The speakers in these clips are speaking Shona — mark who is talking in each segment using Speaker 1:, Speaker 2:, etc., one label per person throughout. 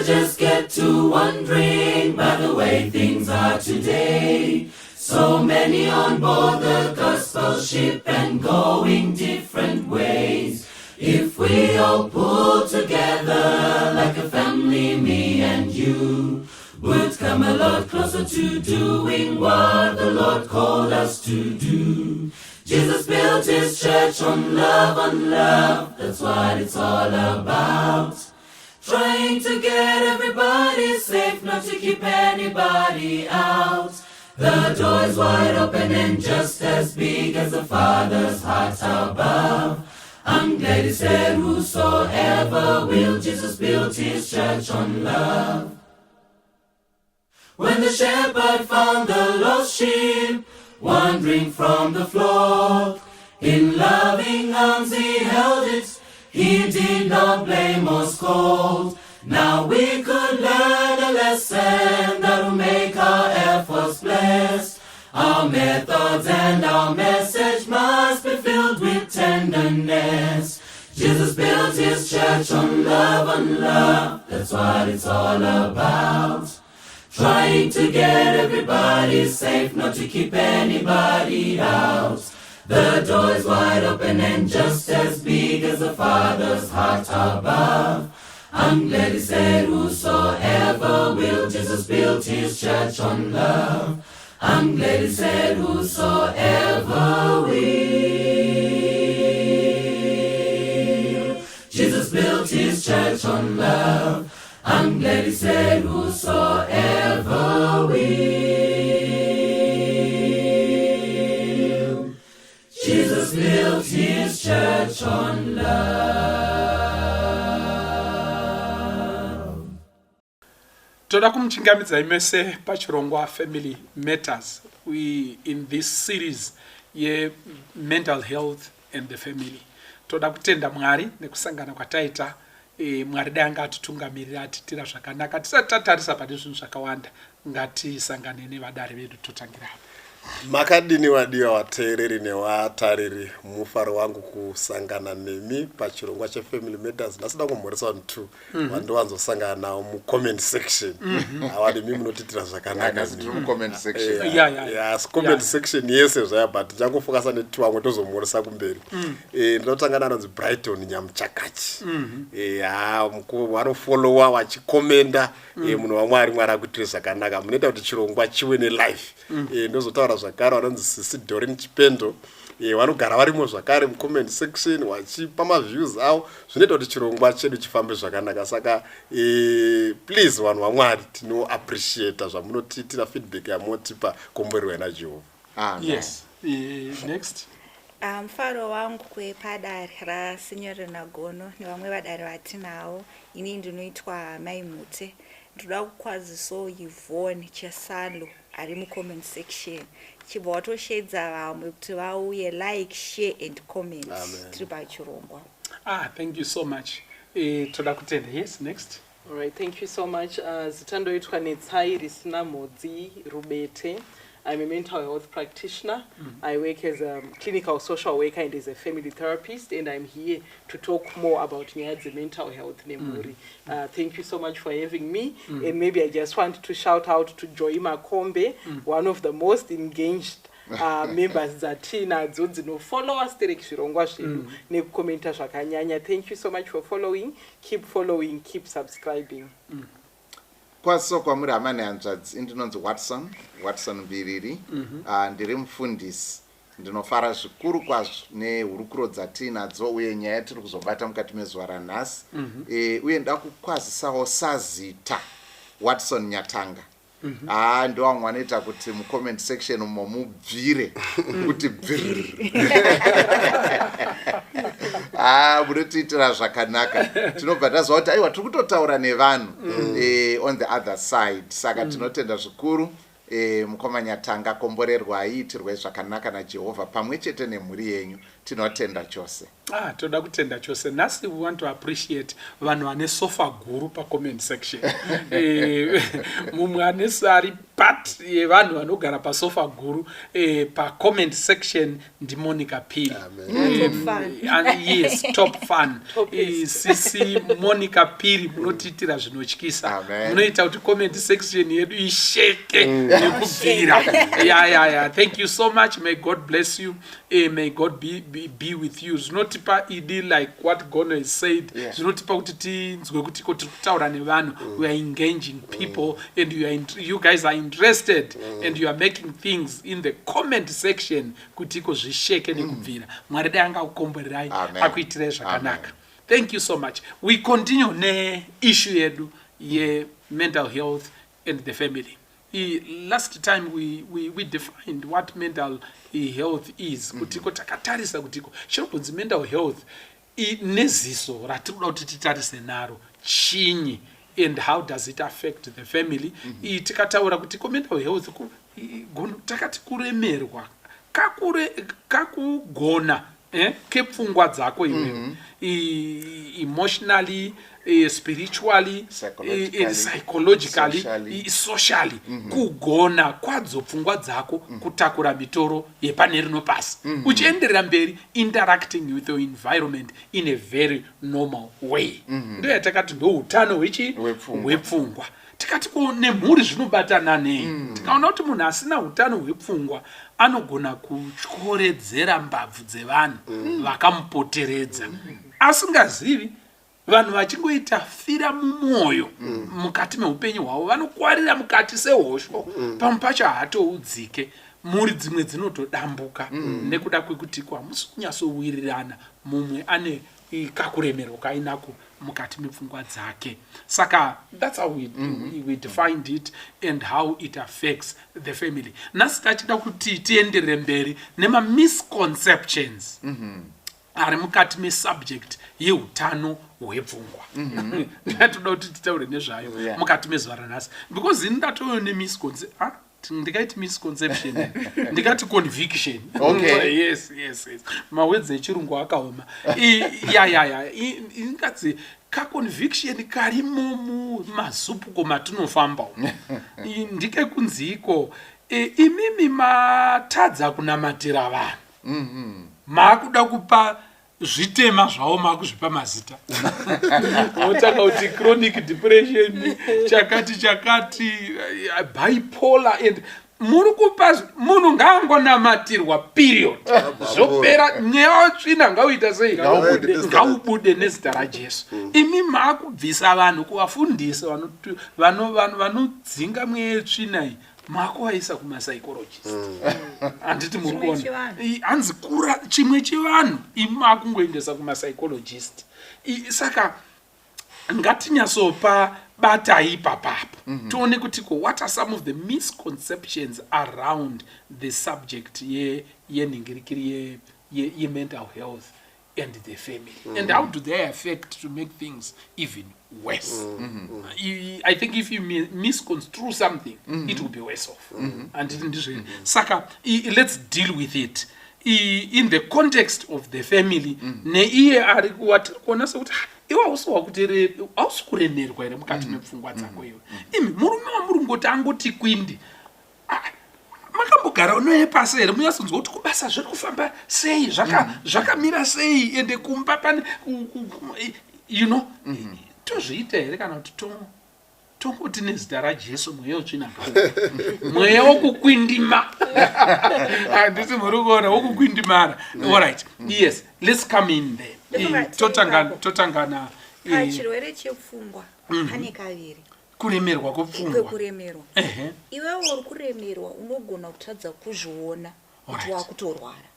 Speaker 1: just get to wondering by the way things are today. So many on board the gospel ship and going different ways. If we all pull together like a family, me and you, would come a lot closer to doing what the Lord called us to do. Jesus built his church on love, that's what it's all about. Trying to get everybody safe, not to keep anybody out. The door is wide open and just as big as the Father's heart above. I'm glad he said whosoever will. Jesus built his church on love. When the shepherd found the lost sheep wandering from the flock, in loving arms he held it. He did not blame or scold. Now we could learn a lesson that will make our efforts blessed. Our methods and our message must be filled with tenderness. Jesus built his church on love, that's what it's all about. Trying to get everybody safe, not to keep anybody out. The door is wide open and just as big as the Father's heart above. I'm glad he said whosoever will. Jesus built his church on love. I'm glad he said whosoever will. Jesus built his church on love. I'm glad he said whosoever will. Jesus built his church on love.
Speaker 2: Toda kumchingamidza imese pachirongwa Family Matters. We in this series mental health and the family. Toda kutenda Mwari nekusangana kwataita Mwari danga atitungamirira atitira zvakanaka. Tisatatarisa pane zvinhu zvakawanda. Ngatisangane nevadari vedu totangira.
Speaker 3: Makadini wadiwa wateereri nevatariri, mufaro wangu kusangana nemi pachirongwa Family Matters. Nasida kumhoresa vanhu tu vandowanzosangana nawo mu-comment section. Awadi mimi munotitira zvakanaka
Speaker 4: comment section.
Speaker 3: Yes, comment section yese zvaya, but tichangofokasa netu vamwe tozomhoresa kumberi. Ndinotangana anonzi Brighton Nyamuchakachi. Vanofollowa vachikomenda munhu waMwari Mwari akuitire zvakanaka. Munoita kuti chirongwa chiwe nelife. Ndozotaura zvakare vanonzi Sisi Doreen Chipendo, vanogara varimo zvakare mu-comment section vachipa maviews avo. Zvinoita kuti chirongwa chedu chifambe zvakanaka. Saka please vanhu vaMwari tinoappreciate zvamunotitira, feedback yamunotipa, komborerwa naJehovha.
Speaker 2: Yes. Next.
Speaker 5: Mufaro wangu kwepadare raSinyorina Gono nevamwe vadare vatinawo. Ini ndinoitwa Mai Mute. Ndoda kukwaziso Yvonne Chesalo ari mu-comment section. Chibva watoshedza vamwe kuti vauye, like, share and comment. Tiri pachirongwa.
Speaker 2: Thank you so much. Toda kutenda. Yes, next.
Speaker 6: All right, thank you so much. Zitandoitwa neTsai Risina Modzi Rubete. I'm a mental health practitioner. I work as a clinical social worker and as a family therapist, and I'm here to talk more about the mental health. Thank you so much for having me. And maybe I just want to shout out to Joima Kombe, one of the most engaged members dzatinadzo dzinofollow us zvirongwa zvedu nekukomenta zvakanyanya. Thank you so much for following. Keep following, keep subscribing.
Speaker 4: Kwaso kwamuri hamani hanzvadzi, ndinonzi Watson Mbiriri. Ndiri mufundisi. Ndinofara zvikuru kwazvo nehurukuro dzatinadzo uye nyaya tiri kuzobata mukati mezuva ranhasi. Uye nda kukwazisawo Sazita Watson Nyatanga. Ndo vamwe vanoita kuti mu-comment section umo mubvire kuti bviri. Munotiitira zvakanaka. Tinobva taziva kuti aiwa tiri kutotaura nevanhu on the other side. Saka tinotenda zvikuru. Mukoma Nyatanga, komborerwa, iitirwe zvakanaka naJehovha pamwe chete nemhuri yenyu. tinotenda chose.
Speaker 2: Toda kutenda chose. Nasi we want to appreciate vanhu vane sofa guru pa comment section. Mumwe anesari part yevanhu vanogara pa sofa guru pa comment section ndi Monica Piri. Yes, top fan. Sisi Monica Piri munotitira zvinotyisa. Munoita kuti comment section yedu isheke nekubvira. Yeah. Thank you so much. May God bless you. May God be with you. Zvinotipa idi like what Gono has said. Zvinotipa kuti tinzwe kuti kutaura nevanhu. We are engaging people and you guys are interested and you are making things in the comment section kuti ko zvisheke nekubvira. Mwari dai angakukomborerai akuitirai zvakanaka. Thank you so much. We continue ne issue yedu ye mental health and the family. Last time we defined what mental health is. Kutiko takatarisa kutiko chirobonzi mental health neziso ratinoda kuti titarise naro chinyi and how does it affect the family. Tikataura kutiko mental health takati kuremerwa kakugona kepfungwa dzako iwewe emotionally, spiritually, psychologically, socially. Kugona kwadzo pfungwa dzako kutakura mitoro yepanerino pasi uchienderera mberi interacting with your environment in a very normal way. Ndio yatakati ndo utano hwepfungwa. Tikati nemhuri zvinobatana nei. Tikaona kuti munhu asina utano hwepfungwa anogona kutyoredzera mbabvu dzevanhu vakamupoteredza asingazivi. Vanhu vachingoita fira mumwoyo mukati meupenyu hwavo vanokwarira mukati sehosho pamwe pacho haatoudzike. Mhuri dzimwe dzinotodambuka nekuda kwekuti hamusi kunyatsowirirana, mumwe ane kakuremerwa kainako mukati mepfungwa dzake. Saka that's how we defined it and how it affects the family. Nasi tachida kuti tienderere mberi nema misconceptions ari mukati mesubject yeutano hwepfungwa. Ndatoda kuti titaure nezvayo mukati mezuva ranhasi because ini ndatoona nemisconception. Ndikaiti misconception ndikati conviction. Yes. Mawedzi echirungu akaoma. Ingati kaconviction karimo mumazupuko matinofamba ndike kunziko. Imimi matadza kunamatira vanhu. Makuda kupa zvitema zvavo makuzvipa mazita. Otaka kuti chronic depression, chakati, bipolar and muri kupa munhu ngaangonamatirwa period. Zvopera mweya tsvina ngauita sei? Ngaubude nezita raJesu. Imi makubvisa vanhu kuvafundisa vanodzinga mweya tsvina iyi. Makuvaisa kumapsychologist. Anditi muri kuona hanzi kura chimwe chevanhu imi makungoendesa kumapsychologist. Saka ngatinyatsopa bata ipapapo tione kuti what are some of the misconceptions around the subject yenhingirikiri ye-mental health and the family, and how do they affect to make things even worse. I think if you misconstrue something, it will be worse off. And Saka, let's deal with it in the context of the family. Neiye ari kuona sokuti iwa uswa kuti ausikuremerwa ere mukati mepfungwa dzako iwe. Imi murume wamurungoti angoti kwindi. Makambogara unoye pasi here munyasonzwa kuti kubasa zviri kufamba sei, zvakamira sei, ende kumba pane tozviita here kana kuti tongoti nezita raJesu mweya utsvina mweya wokukwindima. Handiti muri kuona wokukwindimara. Alright, yes, let's come in there. Totangana
Speaker 5: chirwere chepfungwa pane kaviri.
Speaker 2: Kuremerwa kwepfungwa.
Speaker 5: Kuremerwa. Iwewe uri kuremerwa unogona kutadza kuzviona kuti wakutorwara.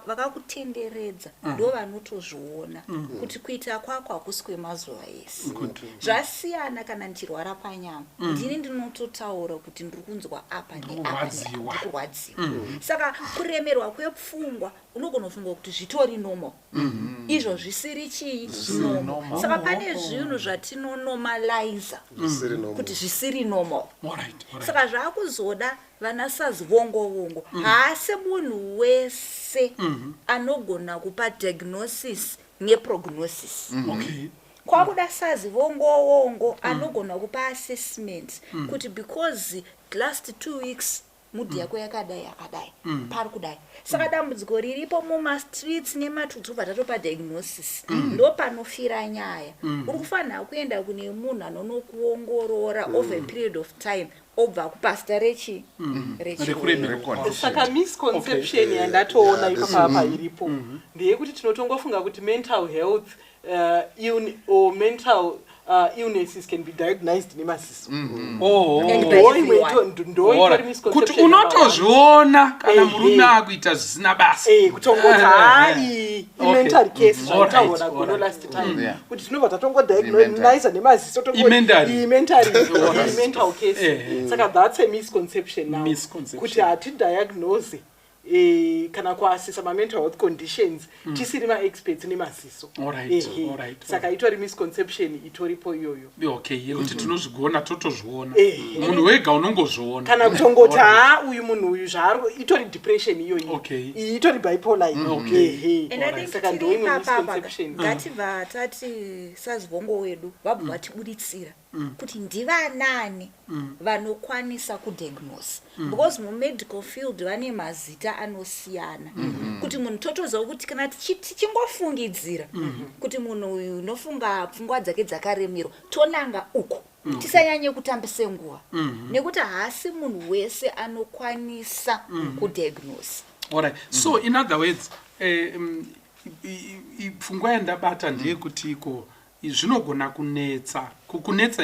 Speaker 5: Vakakutenderedza ndo vanotozviona kuti kuita kwako hakusi kwemazuva ese. Zvasiyana kana ndichirwara panyama. Ndini ndinototaura kuti ndiri kunzwa apa neapa kurwadziwa. Saka kuremerwa kwepfungwa unogona kufunga kuti zvitori normal. Izvo zvisiri chii normal. Saka pane zvinhu zvatinonormaliza kuti zvisiri normal. Saka zvakuzoda vanasazi vongo haasi munhu wese anogona kupa diagnosis neprognosis.
Speaker 2: Okay.
Speaker 5: Kwakuda sazi vongo anogona kupa assessment kuti because last 2 weeks mudhi yako yakadai pari kudai. Saka dambudziko riripo mumastreets nematutubva tatopa diagnosis ndo panofira nyaya. Uri kufanira kuenda kune munhu anonokuongorora over a period of time obva kupasta rechi.
Speaker 6: Saka misconception yandatoona ipapa iripo ndeyekuti tinotongofunga kuti mental health or mental illnesses can be diagnosed nemaziso.
Speaker 2: Kuti unotozviona kana murume akuita zvisina basa.
Speaker 6: Kutongoti hai mental case zvataona gono last time. Kuti tinobva tatongodiognose nemaziso mental case. Saka that's a misconception now. Kuti hatidiagnose kana kuasisa mental health conditions tisiri experts nemaziso. Saka itori misconception itoripo iyoyo.
Speaker 2: Okay, yekuti tinozvigona totozviona. Munhu wega unongozviona.
Speaker 6: Kana kutongoti uyu munhu uyu zvaro itori depression iyoyo. Itori bipolar.
Speaker 5: Saka ndo misconception. Ngativa tati sazivongo wedu vabva vatibuditsira kuti ndivanani vanokwanisa kudiagnose. Because mumedical field vane mazita anosiyana. Kuti munhu totoziva kuti kana tichingofungidzira kuti munhu uyu unofunga pfungwa dzake dzakaremerwa tonanga uko. Tisanyanye kutambise nguva. Nekuti haasi munhu wese anokwanisa kudiagnose.
Speaker 2: Alright. So in other words, pfungwa yandabata ndeyekuti iko zvinogona kunetsa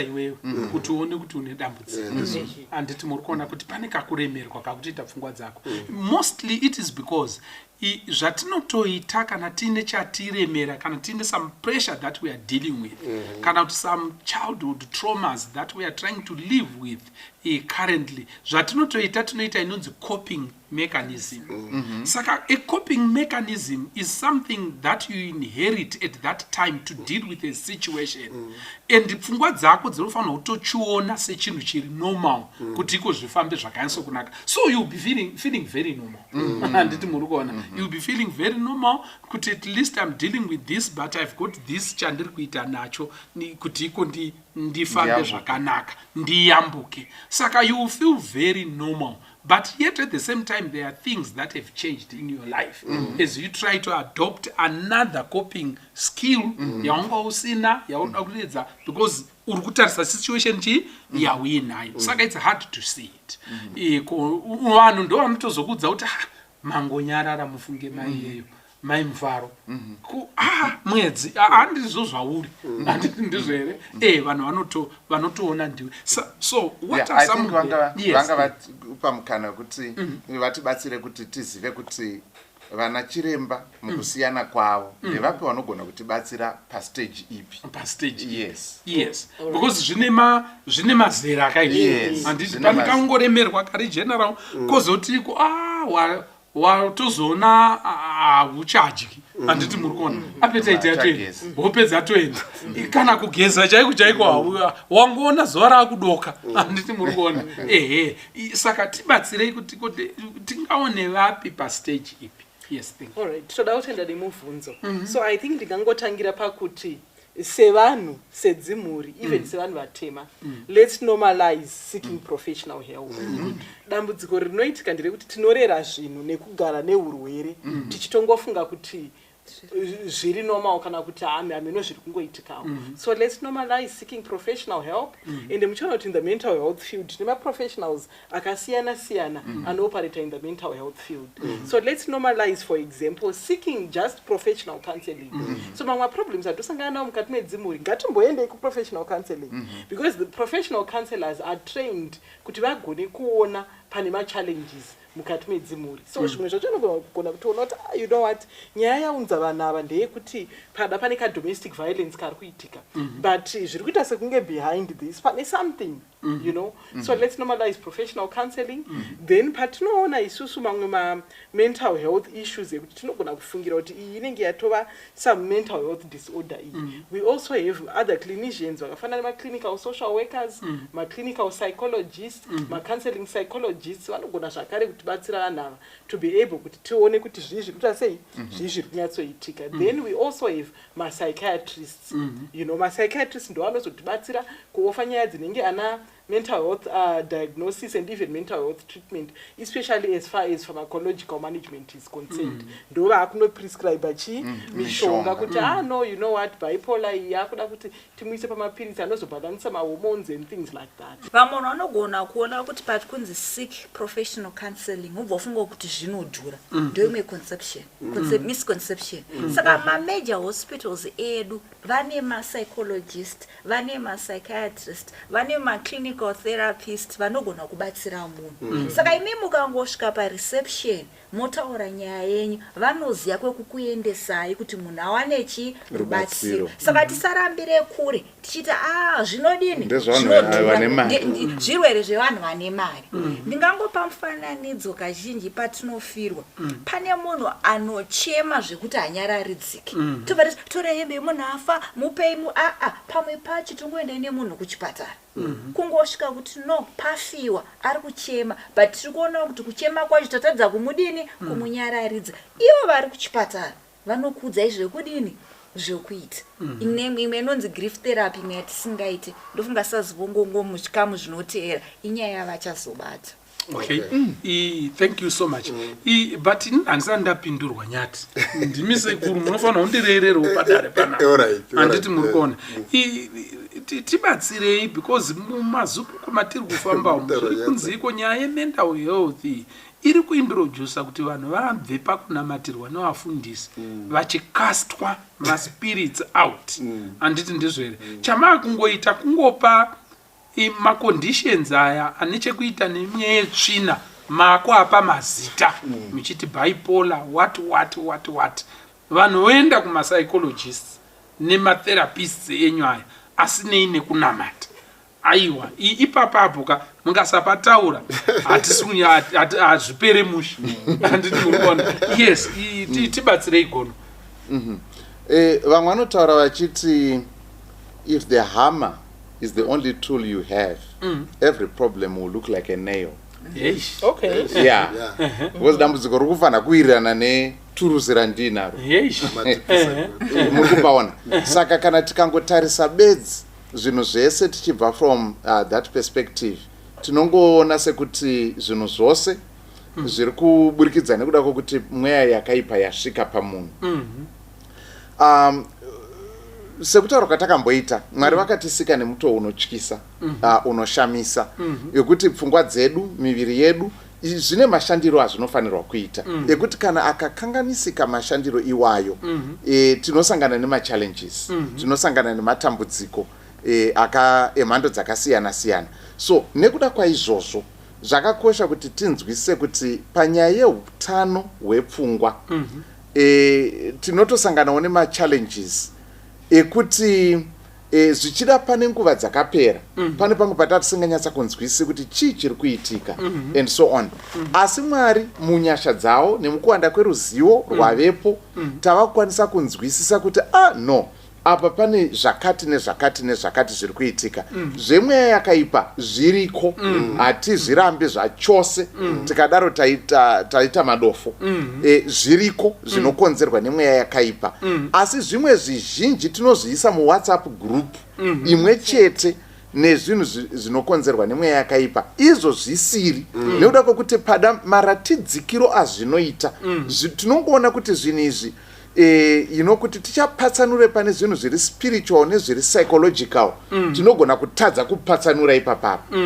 Speaker 2: iwewe kuti uone kuti une dambudziko. Handiti muri kuona kuti pane kakuremerwa kakutoita pfungwa dzako. Mostly it is because zvatinotoita kana tiine chatiremera kana tiine some pressure that we are dealing with kana kuti some childhood traumas that we are trying to live with currently, zvatinotoita tinoita inonzi coping mechanism. Saka a coping mechanism is something that you inherit at that time to deal with a situation. And pfungwa dzako dzinofanira kutochiona sechinhu chiri normal kuti iko zvifambe zvakanyatso kunaka. So you'll be feeling very normal. Handiti muri kuona. You'll be feeling very normal kuti at least I'm dealing with this but I've got this chandiri kuita nacho kuti iko ndifambe zvakanaka ndiyambuke. Saka you will feel very normal. But yet at the same time there are things that have changed in your life as you try to adopt another coping skill yaunga usina yauda kuedza because uri kutarisa situation yauinayo. Saka it's hard to see it. Vanhu ndo vanotozokudza kuti mangonyarara mufunge mai yeyo mai mufaro mwedzi handizvo zvauri handiti ndizvo here vanhu vanotoona ndiwe. So what are some
Speaker 4: vanga vatipa mukana kuti vatibatsire kuti tizive kuti vana chiremba mukusiyana kwavo ndevapi vanogona kutibatsira pastage ipi.
Speaker 2: Pastage yes because zvine mazera akaizvi handiti pane kangoremerwa kari general kozotiko watozoona hauchadyi handiti muri kuona appetite yatoenda hope dzatoenda kana kugeza chaiko wangoona zuva raakudoka handiti muri kuona. Saka tibatsirei kuti tingaone vapi pastage ipi. Yes, thank you.
Speaker 6: Alright, toda kutenda nemubvunzo. So I think ndingangotangira pakuti sevanhu sedzimhuri even sevanhu vatema let's normalize seeking professional help. Dambudziko rinoitika nderekuti tinorera zvinhu nekugara neurwere tichitongofunga kuti zviri normal kana kuti hameno zviri kungoitikawo. So let's normalize seeking professional help. And muchaona kuti in the mental health field nema professionals akasiyana siyana anoperate in the mental health field. So let's normalize, for example, seeking just professional counseling. So mamwe problems atosangana nawo mukati medzimhuri ngatimboendei kuprofessional counseling because the professional counselors are trained kuti vagone kuona pane challenges mukati medzimhuri. So zvimwe zvacho unogona kutoona kuti you know what, nyaya yaunza vanhu ava ndeyekuti pada pane ka domestic violence kari kuitika, but zviri kuita sekunge behind this pane something, you know. So let's normalize professional counseling. Then patinoona isusu mamwe ma mental health issues ekuti tinogona kufungira kuti iyi inenge yatova some mental health disorder iyi. We also have other clinicians vakafanana nema clinical social workers, ma clinical psychologists, ma counseling psychologists vanogona zvakare kutibatsira vanhu ava to be able kuti tione kuti zvii zviri kuita sei, zvii zviri kunyatsoitika. Then we also have ma psychiatrists, you know, ma psychiatrists ndo vanozotibatsira kuofa nyaya dzinenge ana mental health diagnosis and even mental health treatment, especially as far as pharmacological management is concerned. Ndo vakuno prescribe mishonga kuti no, you know what, bipolar yakuda kuti timuise pamapirisi anozobalanisa ma-hormones and things like that.
Speaker 5: Vamwe vanogona kuona kuti pati kunzi seek professional counseling ubva ufunga kuti zvinodhura, ndo imwe misconception. Saka ma-major hospitals edu vane ma-psychologist, vane ma-psychiatrist, vane ma-clinical therapist vanogona kubatsira munhu. Saka imi mukangosvika pareception motaura nyaya yenyu vanoziva kwekukuendesai kuti munhu awane rubatsiro. Saka tisarambire kure tichiti zvinodini zvirwere zvevanhu vane mari. Ndingangopa mufananidzo kazhinji patinofirwa pane munhu anochema zvekuti hanyararidziki, tobva tore hembe munhu afa mupei pamwe pacho tongoenda nemunhu kuchipatara kungosvika kuti no pafiwa ari kuchema, but tiri kuona kuti kuchema kwacho tatadza kumudini kumunyararidza. Ivo vari kuchipatara vanokuudzai zvekudini zvekuita. Imwe inonzi grief therapy imwe yatisingaiti, ndofunga sazivongongo muchikamu zvinoteera inyaya yavachazobata.
Speaker 2: Okay. Thank you so much. But handisa ndapindurwa nyati. Ndimise kuru munofanira kundirererewo padare pana. Handiti muri kuona. Tibatsirei because mumazupuko matiri kufamba zviri kunziko nyaya yemental health iri kuintrodusa kuti vanhu vabve pakunamatirwa nevafundisi vachikastwa maspirits out. Handiti ndizvo here. Chamaa kungoita kungopa ma-conditions aya ane chekuita nemwe yetsvina mako apa mazita muchiti bipolar what. Vanhu voenda kuma-psychologists nema-therapists enyu aya asinei nekunamata. Aiwa, ipapapo ka mungasapataura hazvipere musha. Handiti murikuona. Yes, tibatsirei gono.
Speaker 4: Vamwe vanotaura vachiti if the hammer is the only tool you have, every problem will look like a nail.
Speaker 2: Yes.
Speaker 6: Okay.
Speaker 4: Yeah. Because dambudziko rikufanira kuwirirana neturuzi randinaro.
Speaker 2: Yes.
Speaker 4: Murikupaona. Saka kana tikangotarisa bedzi zvinhu zvese tichibva from that perspective, tinongoona sekuti zvinhu zvose zviri kuburikidza nekuda kwokuti mweya yakaipa yasvika pamunhu. Sekutaura kwatakamboita, Mwari vakatisika nemutoo unotyisa, unoshamisa, yekuti pfungwa dzedu, miviri yedu zvine mashandiro azvinofanirwa kuita, yekuti kana akakanganisika mashandiro iwayo tinosangana nema-challenges, tinosangana nematambudziko emhando dzakasiyana siyana. So nekuda kwaizvozvo zvakakosha kuti tinzwise kuti panyaya yeutano hwepfungwa tinotosanganawo nema-challenges ekuti zvichida pane nguva dzakapera pane pamwe patatisinganyatsa kunzwisi kuti chii chiri kuitika and so on. Asi Mwari munyasha dzawo nemukuwanda kweruzivo rwavepo tava kukwanisa kunzwisisa kuti no, apa pane zvakati nezvakati nezvakati zviri kuitika. Zvemweya yakaipa zviriko, hatizvirambe zvachose, tikadaro taita madofo. Zviriko zvinokonzerwa nemweya yakaipa. Asi zvimwe zvizhinji tinozviisa muWhatsApp group imwe chete nezvinhu zvinokonzerwa nemweya yakaipa, izvo zvisiri nekuda kwokuti pada maratidzikiro azvinoita tinongoona kuti zvinhu izvi kuti tichapatsanure pane zvinhu zviri spiritual nezviri psychological, tinogona kutadza kupatsanura ipapapo.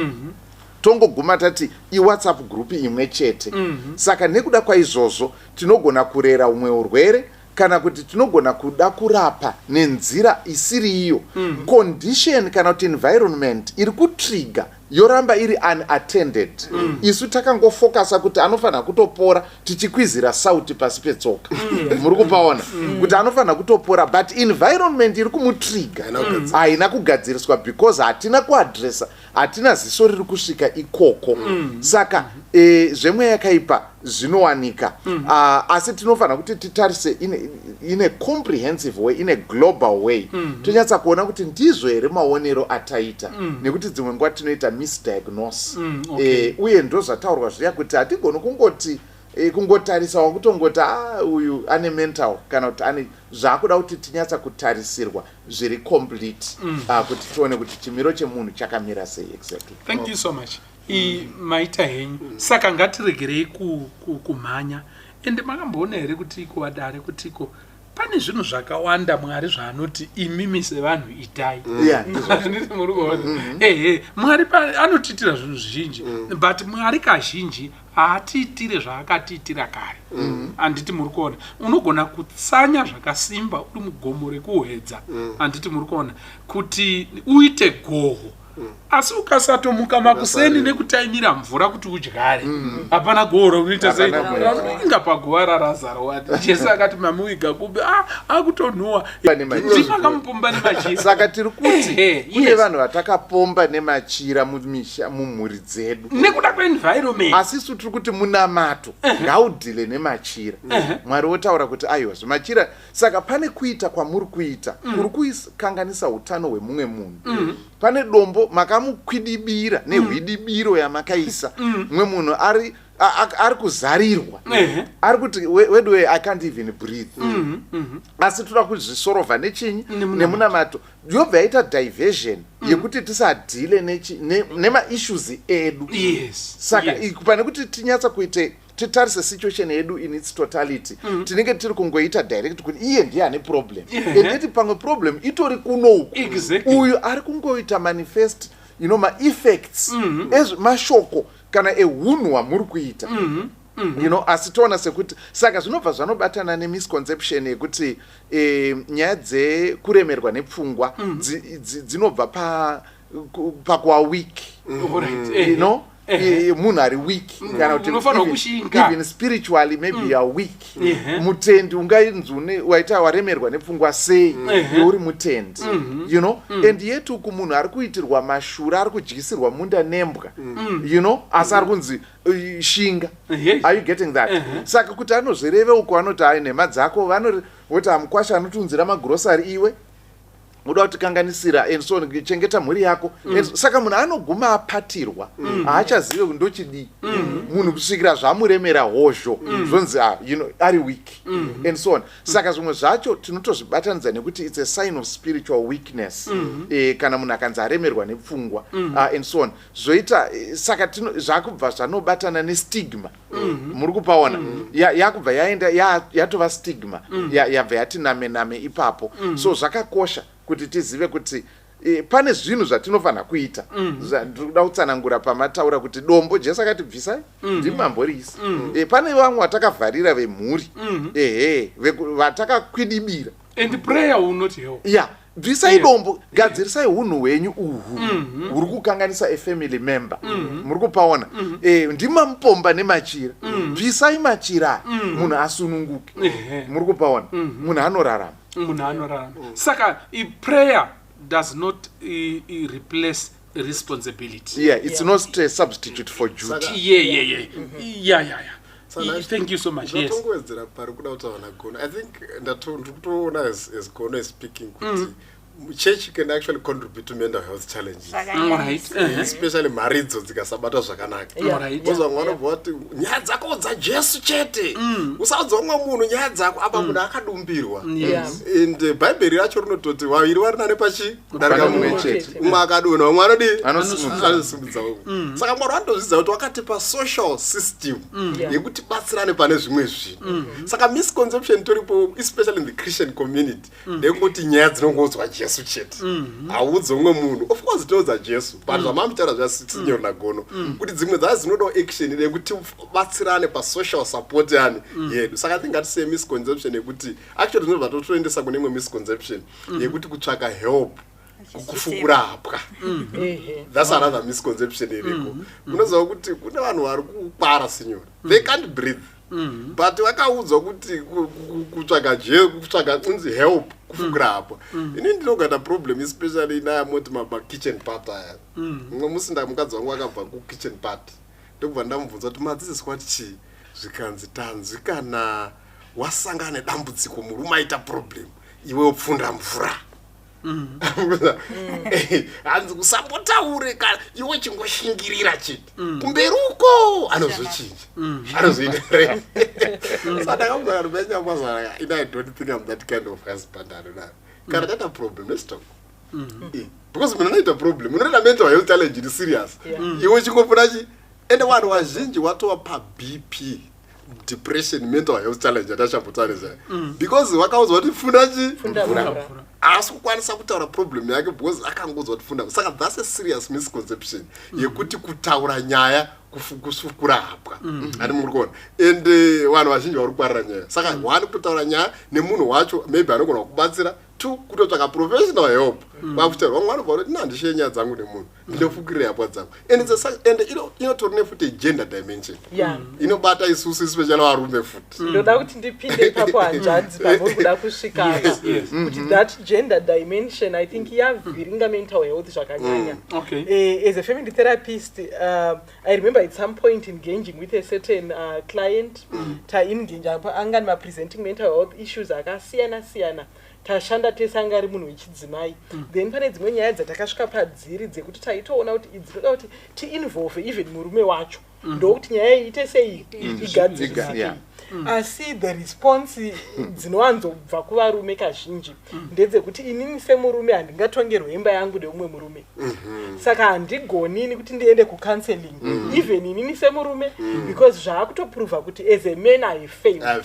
Speaker 4: Tongoguma tati iWhatsApp group imwe chete. Saka nekuda kwaizvozvo tinogona kurera umwe urwere kana kuti tinogona kuda kurapa nenzira isiri iyo. Condition kana kuti environment iri kutrigger yoramba iri unattended. Isu takangofokasa kuti anofanira kutopora tichikwizira sauti pasi petsoka. Muri kupaona kuti anofanira kutopora, but environment iri kumutrigger haina kugadziriswa because hatina kuadresa, hatina ziso riri kusvika ikoko. Saka zvemwe yakaipa zvinowanika, asi tinofanira kuti titarise in a comprehensive way, in a global way. Tonyatsa kuona kuti ndizvo here maonero ataita, nekuti dzimwe nguva tinoita misdiagnose. Uye ndo zvataurwa zviya kuti hatigoni kungotarisawo kutongoti uyu ane mental kana kuti ane zvakuda kuti tinyatsa kutarisirwa zviri complete, kuti tione kuti chimiro chemunhu chakamira sei exactly.
Speaker 2: Thank you so much. Maita henyu saka ngatiregerei kumhanya, ende makamboona here kuti vadare kutiko pane zvinhu zvakawanda Mwari zvaanoti imimi sevanhu itai. Muri kuona Mwari anotiitira zvinhu zvizhinji, but Mwari kazhinji haatiitire zvaakatiitira kare. Handiti muri kuona, unogona kutsanya zvakasimba uri mugomo rekuhwedza, handiti muri kuona, kuti uite goho, asi ukasatomuka makuseni nekutaimira mvura kuti udyare, hapana gohoro unoita sei. Inga paguva raRazaro wati Jesu akati mamuiga kumbe akutonhuwa ndimakamupomba nemachira.
Speaker 4: Saka tiri kuti kune vanhu vatakapomba nemachira mumhuri dzedu
Speaker 2: nekuda kweenvironment,
Speaker 4: asi isu tiri kuti munamato ngaudhile nemachira. Mwari wotaura kuti aiwa zvemachira. Saka pane kuita kwamuri kuita kuri kukanganisa utano hwemumwe munhu. Pane dombo makamukwidibira nehwidibiro yamakaisa, mumwe munhu ari kuzarirwa, ari kuti where do I can't even breathe. Asi toda kuzvisorovha nechinyi nemunamato, yobva yaita diversion yekuti tisadhile nema-issues edu. Saka pane kuti tinyatsa kuite titarise situation yedu in its totality, tinenge tiri kungoita direct kuti iye ndiye ane problem, endeti pamwe problem itori kunoku, uyu ari kungoita manifest ma-effects mashoko kana ehunhu hwamuri kuita. Asi toona sekuti saka zvinobva zvanobatana nemisconception yekuti nyaya dzekuremerwa nepfungwa dzinobva pakuva weak, munhu ari weak, kana kuti even spiritually maybe you are weak. Mutendi ungainzwi waita waremerwa nepfungwa sei uri mutendi, and yet uku munhu ari kuitirwa mashura, ari kudyisirwa munda nembwa, asi ari kunzi shinga. Are you getting that? Saka kuti anozvireve uko anoti hai nhema dzako, voti amukwasha anotunzira magurosari iwe uda kutikanganisira and so chengeta mhuri yako. Saka munhu anoguma apatirwa, haachazive kuti ndochidii. Munhu kusvikira zvamuremera hozho zvonzi ari weak and so on. Saka zvimwe zvacho tinotozvibatanidza nekuti it's a sign of spiritual weakness, kana munhu akanzi aremerwa nepfungwa and so on. Zvoita saka zvakubva zvanobatana nestigma. Muri kupaona yakubva yaenda yatova stigma, yabva yati name ipapo. So zvakakosha kuti tizive kuti pane zvinhu zvatinofanira kuita. Ndinoda kutsanangura pamataura kuti dombo Jesu akati bvisai ndimamboriisi. Pane vamwe vatakavharira vemhuri, vatakakwidibira,
Speaker 2: and prayer will not help.
Speaker 4: bvisai dombo, gadzirisai hunhu hwenyu uhu huri kukanganisa a-family member. Muri kupaona ndimamupomba nemachira, bvisai machira, munhu asununguke. Muri kupaona munhu anorarama.
Speaker 2: Saka prayer does not replace responsibility.
Speaker 4: It's not a substitute for duty.
Speaker 2: Thank you so much. Yes.
Speaker 3: I think ndatoona as Gono is speaking kuti church can actually contribute to mental health challenges. Especially maridzo dzikasabata zvakanaka. Bozwa mwana bwati nyaya dzako dza Jesu chete. Usaudza umwe munhu nyaya dzako apa munhu akadumbirwa. And Bible racho rinototi vaviri vari nane pachi darika mumwe chete. Umwe akadona umwe anodi anosimudza umwe. Saka Mwari anotozvidza kuti wakatipa social system yekuti batsirane pane zvimwe zvinhu. Saka misconception toripo especially in the Christian community ndekuti nyaya dzinongodzwa Jesu chete. Haudze umwe munhu. Of course tinoudza Jesu, but zvamamutaura zvasinyoro naGono kuti dzimwe dzazi dzinoda action yekuti batsirane pa social support yani yedu. Saka tingatise misconception yekuti actually zvinobva totoendesa kune imwe misconception yekuti kutsvaka help kufukurapwa. That's another misconception iriko. Unoziva kuti kune vanhu vari kukwara sinyora. They can't breathe. But vakaudzwa kuti kutsvaga unzi help kufukurapwa. Ini ndinogata problem especially na moti kitchen part aya. Musinda mukadzi wangu akabva ku kitchen part. Ndobva ndamubvunza kuti madzisiswa chi zvikanzi tanzwi kana wasangana nedambudziko murume aita problem iwe upfunda mvura. Hanzi kusambotaure kana iwe chingoshingirira chiti kumberi uko anozochinja anozoenderera. Saka ndakamubvunza kuti mechambazvara I don't think I'm that kind of husband. I don't know. Kana taita problem let's talk. Because munhu anoita problem unoita mental health challenge is serious. Iwe chingopfuura chi ende vanhu vazhinji watova pa-BP, depression, mental health challenge atachambotariza because vakaudzwa kuti funda chi asi kukwanisa kutaura problem yake because akangodzwa kuti funda. Saka that's a serious misconception yekuti kutaura nyaya kufukurapwa. Ani muri kuona ende vanhu vazhinji vari kuparira nyaya. Saka one kutotaura nyaya nemunhu wacho maybe anogona kubatsira. Two kutotsvaka professional help. Vakutaura vamwe vanobva kuti ndandishiye nyaya dzangu nemunhu ndinofukirira yapwa dzangu. And inotori nefuti gender dimension inobata isusu especially varume futi.
Speaker 6: Ndoda kuti ndipinde ipapo hanzvadzi pamuri kuda kusvika kuti that gender dimension I think yavhiringa mental health zvakanyanya. As a family therapist, I remember at some point engaging with a certain client taengage anga presenting mental health issues akasiyana tashanda tese anga ari munhu wechidzimai. Then pane dzimwe nyaya dzatakasvika padziri dzekuti taitoona kuti idzinoda kuti tiinvolve even murume wacho ndokuti nyaya iite sei igadzirike. Asi the response dzinowanzobva kuvarume kazhinji ndedzekuti inini semurume handingatongerwe imba yangu neumwe murume. Saka handigoni kuti ndiende kucounseling even inini semurume because zvaakutoprova kuti as a man I failed.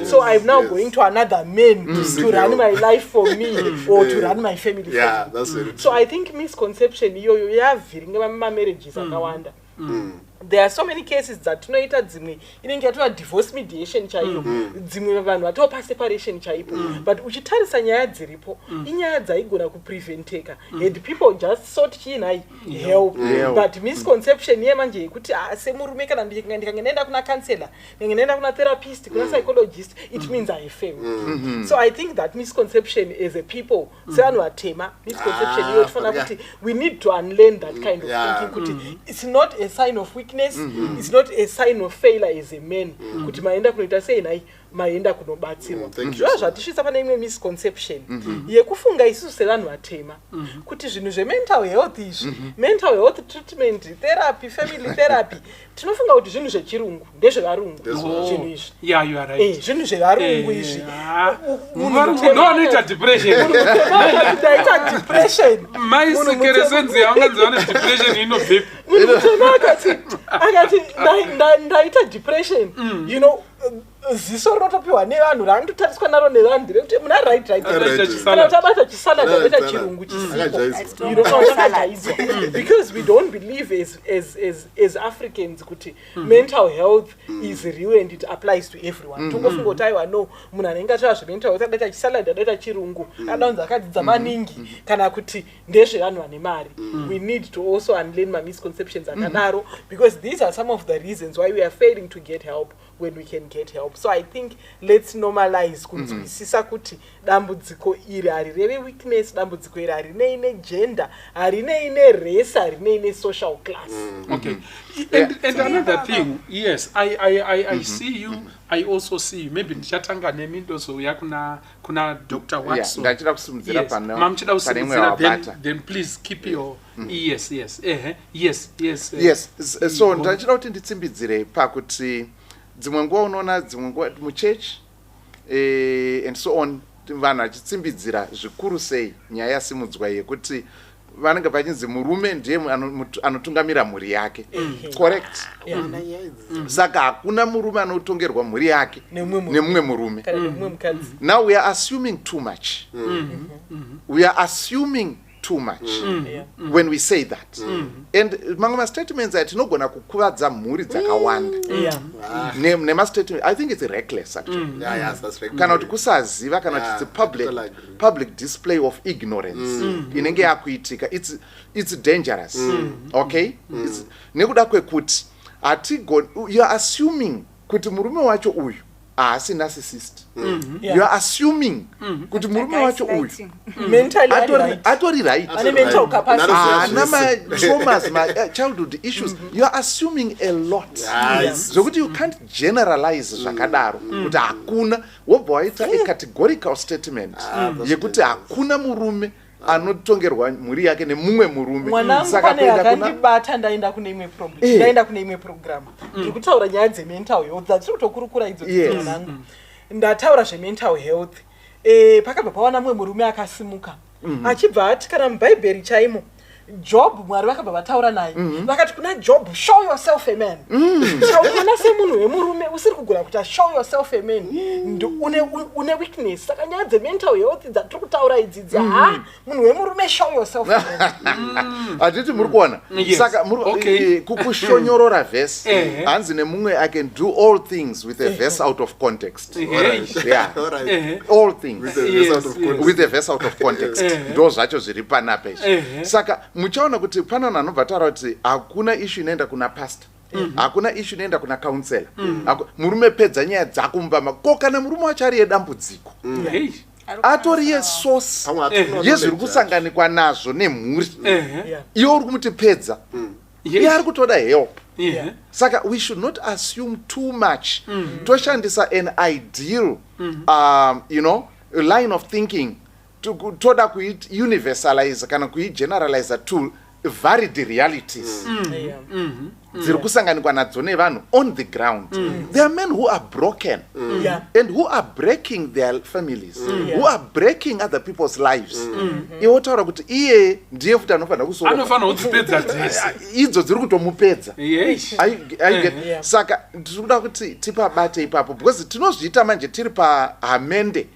Speaker 6: So I'm now going to another man to run my life for me or to run my family for me. So I think misconception iyoyo yavhiringa marriages akawanda. There are so many cases that tinoita dzimwe inenge yatova divorce mediation chaiyo, dzimwe vanhu vatova separation chaipo, but uchitarisa nyaya dziripo inyaya dzaigona kupreventeka and people just sought chinai help. But misconception yemanje yekuti semurume kana ndikange nenda kuna counselor, ndikange nenda kuna therapist, kuna psychologist, it means I failed. So I think that misconception as a people sevanhu vatema misconception iyo tifana kuti we need to unlearn that kind of thinking kuti it's not a sign of weakness. It's not a sign of failure as a man. Kuti maenda kunoita sei nai maenda kunobatsirwa. Zvava zvatisvisa pane imwe misconception yekufunga isusu sevanhu vatema kuti zvinhu zvemental health izvi, mental health treatment, therapy, family therapy, tinofunga kuti zvinhu zvechirungu ndezvevarungu zvinhu izvi.
Speaker 2: Yeah, you are right.
Speaker 6: Zvinhu zvevarungu izvi.
Speaker 2: Munhu anoita depression.
Speaker 6: Ndaita depression.
Speaker 2: Maisikeresenzi yavanganzwana depression inobvepi.
Speaker 6: Munhu tena akati ndaita depression. You know, ziso rotopiwa nevanhu randotariswa naro nevanhu rekuti muna right kana tabata chisalad beta chirungu chisipo because we don't believe as Africans kuti mental health is real and it applies to everyone. Tungofunga kuti aiwa no munhu anenge atava mental health beta chisalad beta chirungu adaunza akadzidza maningi kana kuti ndezvevanhu vane mari. We need to also unlearn my misconceptions akadaro because these are some of the reasons why we are failing to get help when we can get help. So I think let's normalize kunzwisisa kuti dambudziko iri harireve weakness, dambudziko iri harine ine gender, harine ine race, harine ine social class.
Speaker 2: Okay. And another thing, yes, I see you, I also see you. Maybe ndichatanga nemi ndozouya kuna Dr. Watson.
Speaker 4: Ndachida kusimudzira
Speaker 2: pana. Mamchida kusimudzira then please keep your yes. Yes.
Speaker 4: So ndachida kuti nditsimbidzire pakuti dzimwe nguva unoona dzimwe nguva muchurch and so on vanhu vachitsimbidzira zvikuru sei nyaya yasimudzwa yekuti vanenge vachinzi murume ndiye anotungamira mhuri yake. Correct. Saka hakuna murume anotongerwa mhuri yake nemumwe murume. Now we are assuming too much. We are assuming too much when we say that. And mamwe statements atinogona kukuvadza mhuri dzakawanda. Nema statement, I think it's reckless actually.
Speaker 3: Yes, that's reckless.
Speaker 4: Kana kuti kusaziva kana kuti it's public display of ignorance. Inenge yakuitika, it's dangerous. Okay? Nekuda kwekuti you are assuming kuti murume wacho uyu asi narcissist. You are assuming kuti murume wacho uyu atori right. My traumas, my childhood issues. You are assuming a lot. So you can't generalize zvakadaro kuti hakuna wobva waita a categorical statement yekuti hakuna murume anotongerwa mhuri yake nemumwe murume.
Speaker 6: Saka yakandibata ndaenda kune imwe program ndikutaura nyaya dzemental health dzatiri kutokurukura idzo nangu ndataura zvemental health pakabva pawana mumwe murume akasimuka achibva ati kana mubhaibheri chaimo Job mwari vakabva vataura naye vakati kuna Job, show yourself a man. Kana semunhu wemurume usiri kugona kuti show yourself a man une weakness. Saka nyaya dzemental health dzatiri kutaura idzidzi munhu wemurume show yourself a man.
Speaker 4: Atiti muri kuona saka kukushonyorora verse hanzi nemumwe I can do all things with a verse out of context. All things with a verse out of context. Ndo zvacho zviri panapa izvi. Saka muchaona kuti panana anobva taura kuti hakuna issue inoenda kuna pastor, hakuna issue inoenda kuna counselor. Murume pedza nyaya dzako mumbama ko kana murume wacho ari yedambudziko atori yesource yezviri kusanganikwa nazvo nemhuri iwo uri kumuti pedza iye ari kutoda help. Saka we should not assume too much. Toshandisa an ideal line of thinking toda universalize kana generalize to varied realities dziri kusanganikwa nadzo nevanhu on the ground. There are men who are broken and who are breaking their families, who are breaking other people's lives. Iwo taura kuti iye ndiye futi anofanira
Speaker 2: kudzipedza dzese
Speaker 4: idzo dziri kutomupedza. Saka tinoda kuti tipabate ipapo because tinozviita manje tiri pahamende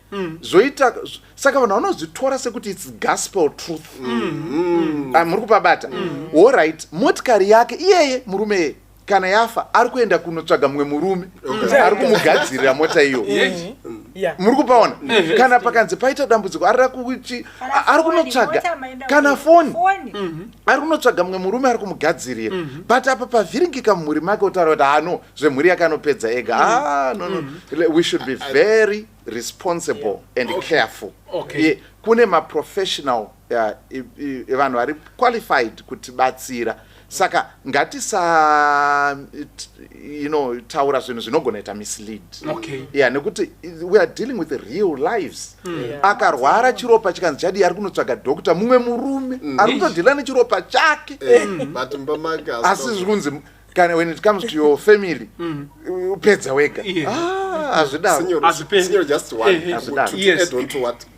Speaker 4: zoita. Saka vanhu vanozvitora sekuti it's gospel truth. Muri kupabata all right. Motikari yake iyeye murume kana yafa ari kuenda kunotsvaga mumwe murume ari kumugadzirira mota iyo. Muri kupaona kana pakanzi paita dambudziko ari kunotsvaga kana foni ari kunotsvaga mumwe murume ari kumugadzirira. But apa pavhiringika mumhuri make utaura kuti no zvemhuri yake anopedza ega. No. We should be very responsible and careful. Kune maprofessional vanhu vari qualified kutibatsira. Saka ngatisa taura zvinhu zvinogona ita mislead. Nekuti we are dealing with real lives. Akarwara chiropa chikanzi chadi ari kunotsvaga dokta mumwe murume ari kutodhila nechiropa chake. Asi zvikunzi kana when it comes to your family upedza wega.
Speaker 3: Just one.
Speaker 2: Yes.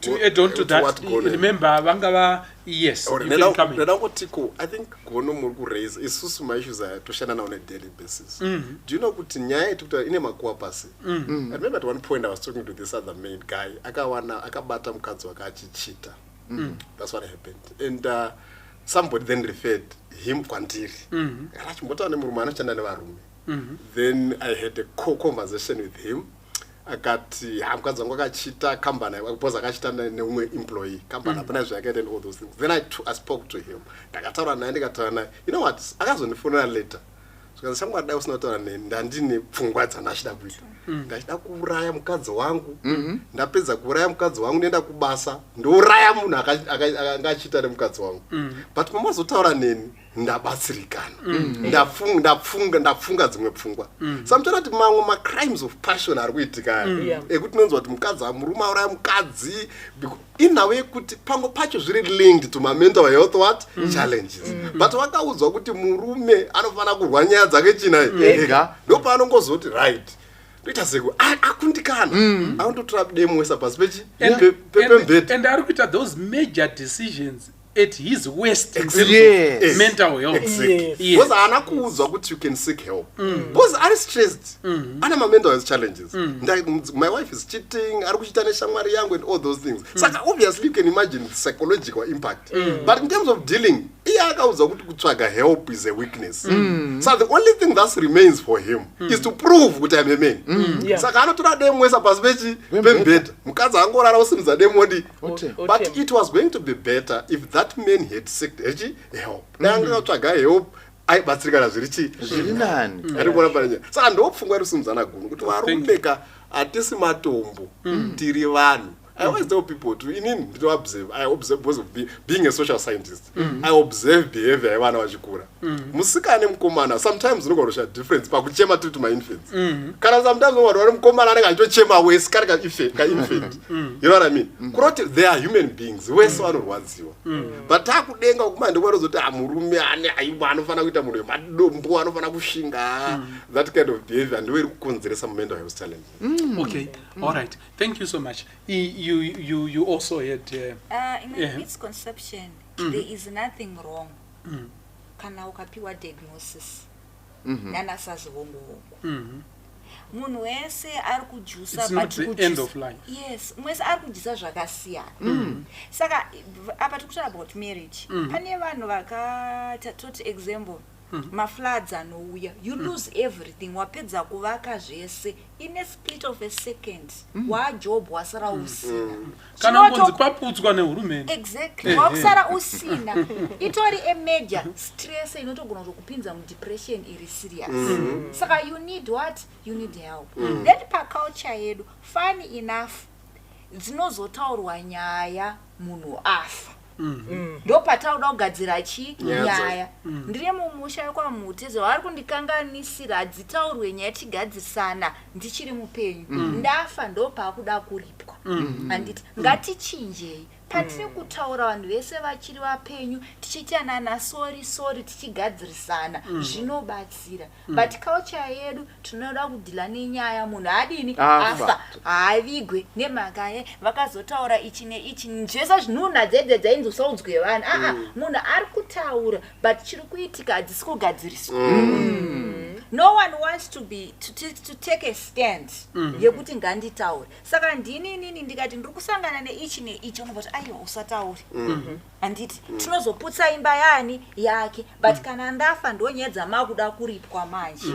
Speaker 2: To add on to that, remember vangava
Speaker 3: I think gono muri kuraise isusu maissues atoshana nawo on a daily basis. Do you know kuti nyaya itukuta ine makuwa pasi? I remember at one point I was talking to this other main guy akabata mukadzi wake achichita. That's what happened. And somebody then referred him kwandiri. Akachimbota nemurume anoshanda nevarume. Then I had a conversation with him. Akati mukadzi wangu akachita company because akachita neumwe employee company apana zvakaita and all those things. Then I spoke to him. Ndakataura naye ndikataura naye. You know what? Akazonifonera later. Saka shamwari dai usina kutaura naye ndandine pfungwa dzandachida kuita. Ndachida kuuraya mukadzi wangu. Ndapedza kuuraya mukadzi wangu ndoenda kubasa. Ndouraya munhu akachita nemukadzi wangu. But pamazotaura neni ndabatsirikana. Ndafunga dzimwe pfungwa. Samtara kuti mamwe ma crimes of passion ari kuitika. Ekuti nonzwa kuti mukadzi murume auraya mukadzi in a way kuti pango pacho zviri linked to my mental health challenges. But wakaudzwa kuti murume anofana kurwa nyaya dzake chinayi ega ndopaanongozoti right. Ndoita seko akundikana aundotora demo wesa pasi pechi pepembeti
Speaker 2: and ari kuita those major decisions at his worst in terms
Speaker 4: Yes.
Speaker 2: of mental health.
Speaker 3: Exactly.
Speaker 6: Yes.
Speaker 2: Yes.
Speaker 3: Because ana kuudzwa kuti you can seek help. Because are stressed. Ana ma mental health challenges. My wife is cheating, ari kuchita neshamwari yangu and all those things. Saka obviously you can imagine the psychological impact. But in terms of dealing, iye akaudzwa kuti kutsvaga help is a weakness. So the only thing that remains for him is to prove kuti I'm a man.
Speaker 6: Yeah.
Speaker 3: Saka anotora demwesa pasi pembedha. Mukadzi angorara usimudza demodi. But it was going to be better if that man had sought help. Nangatsvaga help. Aibatsirikana zviri
Speaker 4: nani.
Speaker 3: Arikuona panya. Saka ndopfungwa rusimudzana gunu kuti varumbeka atisi matombo tiri vanhu. I always tell people to observe. I observe because of being a social scientist. I observe behavior yevana vachikura. Musikana nemukomana sometimes unogarosha difference pakuchema to my infants. Kana sometimes unogarosha mukomana anenge achichema wese kana infant. You know what I mean? Kuroti they are human beings. Wese vanorwadziwa. But takudenga kumande kwarozoti murume ane aiwa anofana kuita munhu madombo anofana kushinga. That kind of behavior ndiwo iri kukonzeresa mental health challenge.
Speaker 2: Okay, all right. Thank you so much. You also had
Speaker 5: in a misconception, there is nothing wrong. Kana ukapiwa diagnosis. Nana sazivongo. Munhu wese ari kujusa
Speaker 2: it's not the end of life.
Speaker 5: Yes, mwese ari kujusa zvakasiyana. Saka apa tikutaura about marriage. Pane vanhu vakatoti example mafloods anouya, you lose everything, wapedza kuvaka zvese in a split of a second. Wajob wasara usina.
Speaker 2: Kana ngonzi paputswa nehurumende.
Speaker 5: Exactly. Wakusara usina. Itori a major stress inotogona kukupinza mu depression iri serious. Saka you need what? You need help. Then pa culture yedu, funny enough, dzinozotaurwa nyaya munhu afa. Ndo pataura kugadzira nyaya. Ndiri mumusha kwa Muteze vari kundikanganisira adzitaurwe nyaya tigadzisana ndichiri mupenyu. Ndafa ndo pakuda kuripwa. Anditi ngatichinjei. Patiri kutaura vanhu vese vachiri vapenyu tichitana sorry tichigadzirisana zvinobatsira. But culture yedu tinoda kudhila nenyaya munhu adini afa avigwe nemhaka vakazotaura ichi neichi zvese zvinunha dzedze dzainzosaudzwe vanhu munhu ari kutaura but chiri kuitika hadzisi kugadziriswa. No one wants to take a stand yekuti nganditaure. Saka ndini ndikati ndiri kusangana neichi neichi unobva kuti aiwa usatauri. Anditi tinozoputsa imba yani yake but kana ndafa ndonyedza makuda kuripwa manje.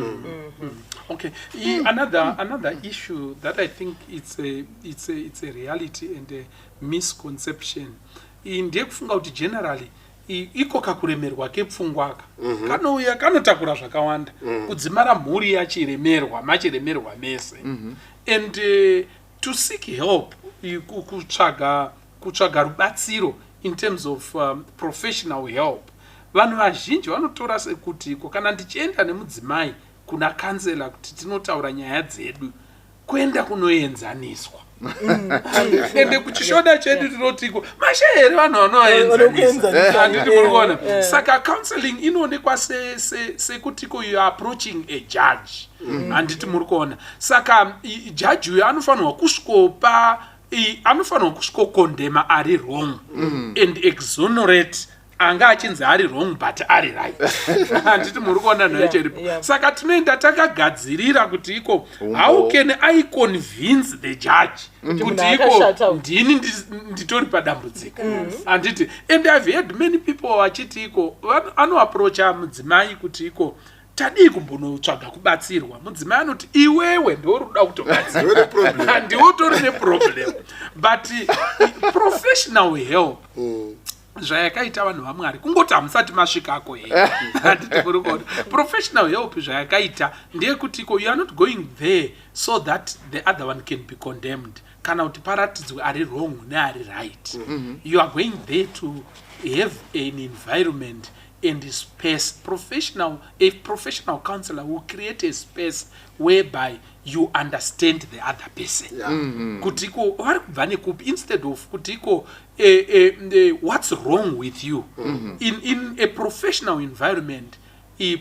Speaker 2: Okay. Another issue that I think it's a reality and a misconception. Ndiyekufunga kuti generally iko kakuremerwa kepfungwaka kanouya kanotakura zvakawanda kudzimara mhuri yachiremerwa machiremerwa mese and to seek help kutsvaga rubatsiro in terms of professional help. Vanhu vazhinji vanotora sekuti kana ndichienda nemudzimai kuna kansela kuti tinotaura nyaya dzedu kuenda kunoenzaniswa. Ende kuchishoda chedu tinotiko mashere vanhu vanoenzanisa. Anditi murikuona. Saka counseling inoonekwa sekutiko you are approaching a judge. Anditi murikuona. Saka judge uyu anofanirwa kusvikokondema ari wrong and exonerate anga achinzi ari wrong but ari right. Anditi murikuona nayo cheripo. Saka tinoenda takagadzirira kuti iko how can I convince the judge kuti iko ndini nditori padambudziko. Anditi and I've heard many people vachiti iko anoapproacha mudzimai kuti iko tadii kumbonotsvaga kubatsirwa. Mudzimai anoti iwewe ndiuri kuda kutobatsirwa ndiwe utori neproblem but professional help zvayakaita vanhu vamwari kungoti hamusati masvikako professional help zvayakaita ndeyekuti you are not going there so that the other one can be condemned kana kuti paratidzwe ari wrong neari right. You are going there to have an environment and a space. A professional counselor will create a space whereby you understand the other person. Kutiko vari kubva nekupi instead of kutiko what's wrong with you. In a professional environment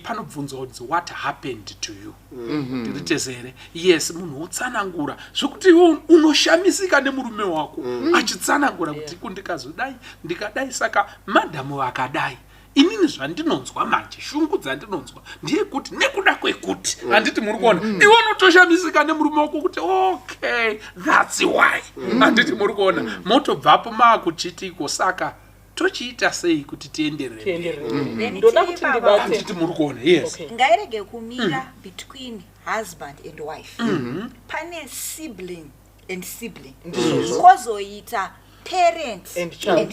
Speaker 2: panobvunzwa kunzi what happened to you. Ndiritezere yes munhu utsanangura zvokuti iwe unoshamisika nemurume wako achitsanangura kuti kundikazodai ndikadai saka madhamu vakadai. Inini zvandinonzwa manje shungu dzandinonzwa ndeyekuti nekuda kwekuti handiti muri kuona iwe unotoshamisika nemurume wako kuti okay that's why handiti muri kuona motobvapo maakuchitiko saka tochiita sei kuti tienderere.
Speaker 6: Ndoda kuti ndibate
Speaker 2: handiti muri kuona yes
Speaker 5: ngairege kumira between husband and wife. Pane sibling and sibling kozoita parents and child.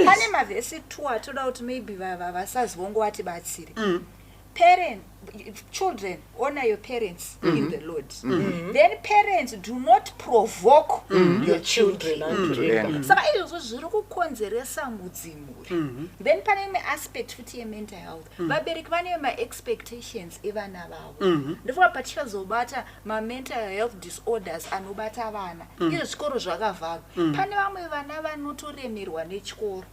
Speaker 5: Pane mavhesi 2 atoda kuti maybe vasazivongo vati batsiri. Parent, children, honor your parents in the Lord. Then parents, do not provoke your children. Saka izvo zviri kukonzeresa mudzimuri. Then pane imwe aspect futi mental health. Vabereki vane ma-expectations evana vavo. Ndifuna patichazobata ma-mental health disorders anobata vana. Izvo zvikoro zvakavharwa. Pane vamwe vana vanotoremerwa nechikoro.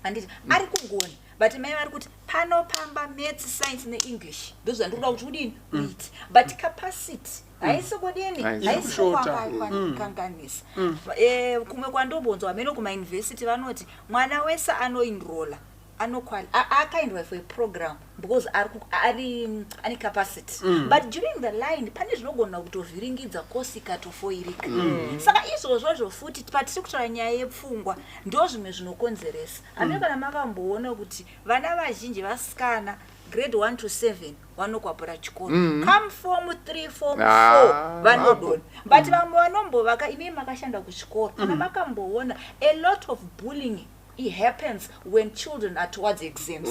Speaker 5: Handiti ari kugona. But mai vari kuti panopamba maths, science neEnglish. Those are ndikuda kuti udini uite. But capacity haisi kudini haisi kwakanganisa. Kumwe kwandobonzwa amene kumauniversity vanoti mwana wese anoenrolla akaendwa for a program because ane capacity. But during the line pane zvinogona kutovhiringidza kosi ikatofoirika. Saka izvozvo futi patiri kutaura nyaya yepfungwa ndo zvimwe zvinokonzeresa. Hamene kana makamboona kuti vana vazhinji vasikana grade 1 to 7 vanokwapura chikoro. Come form 3 form 4 vanodona. But vamwe vanombovaka imi makashanda kuchikoro kana makamboona a lot of bullying it happens when children are towards exams.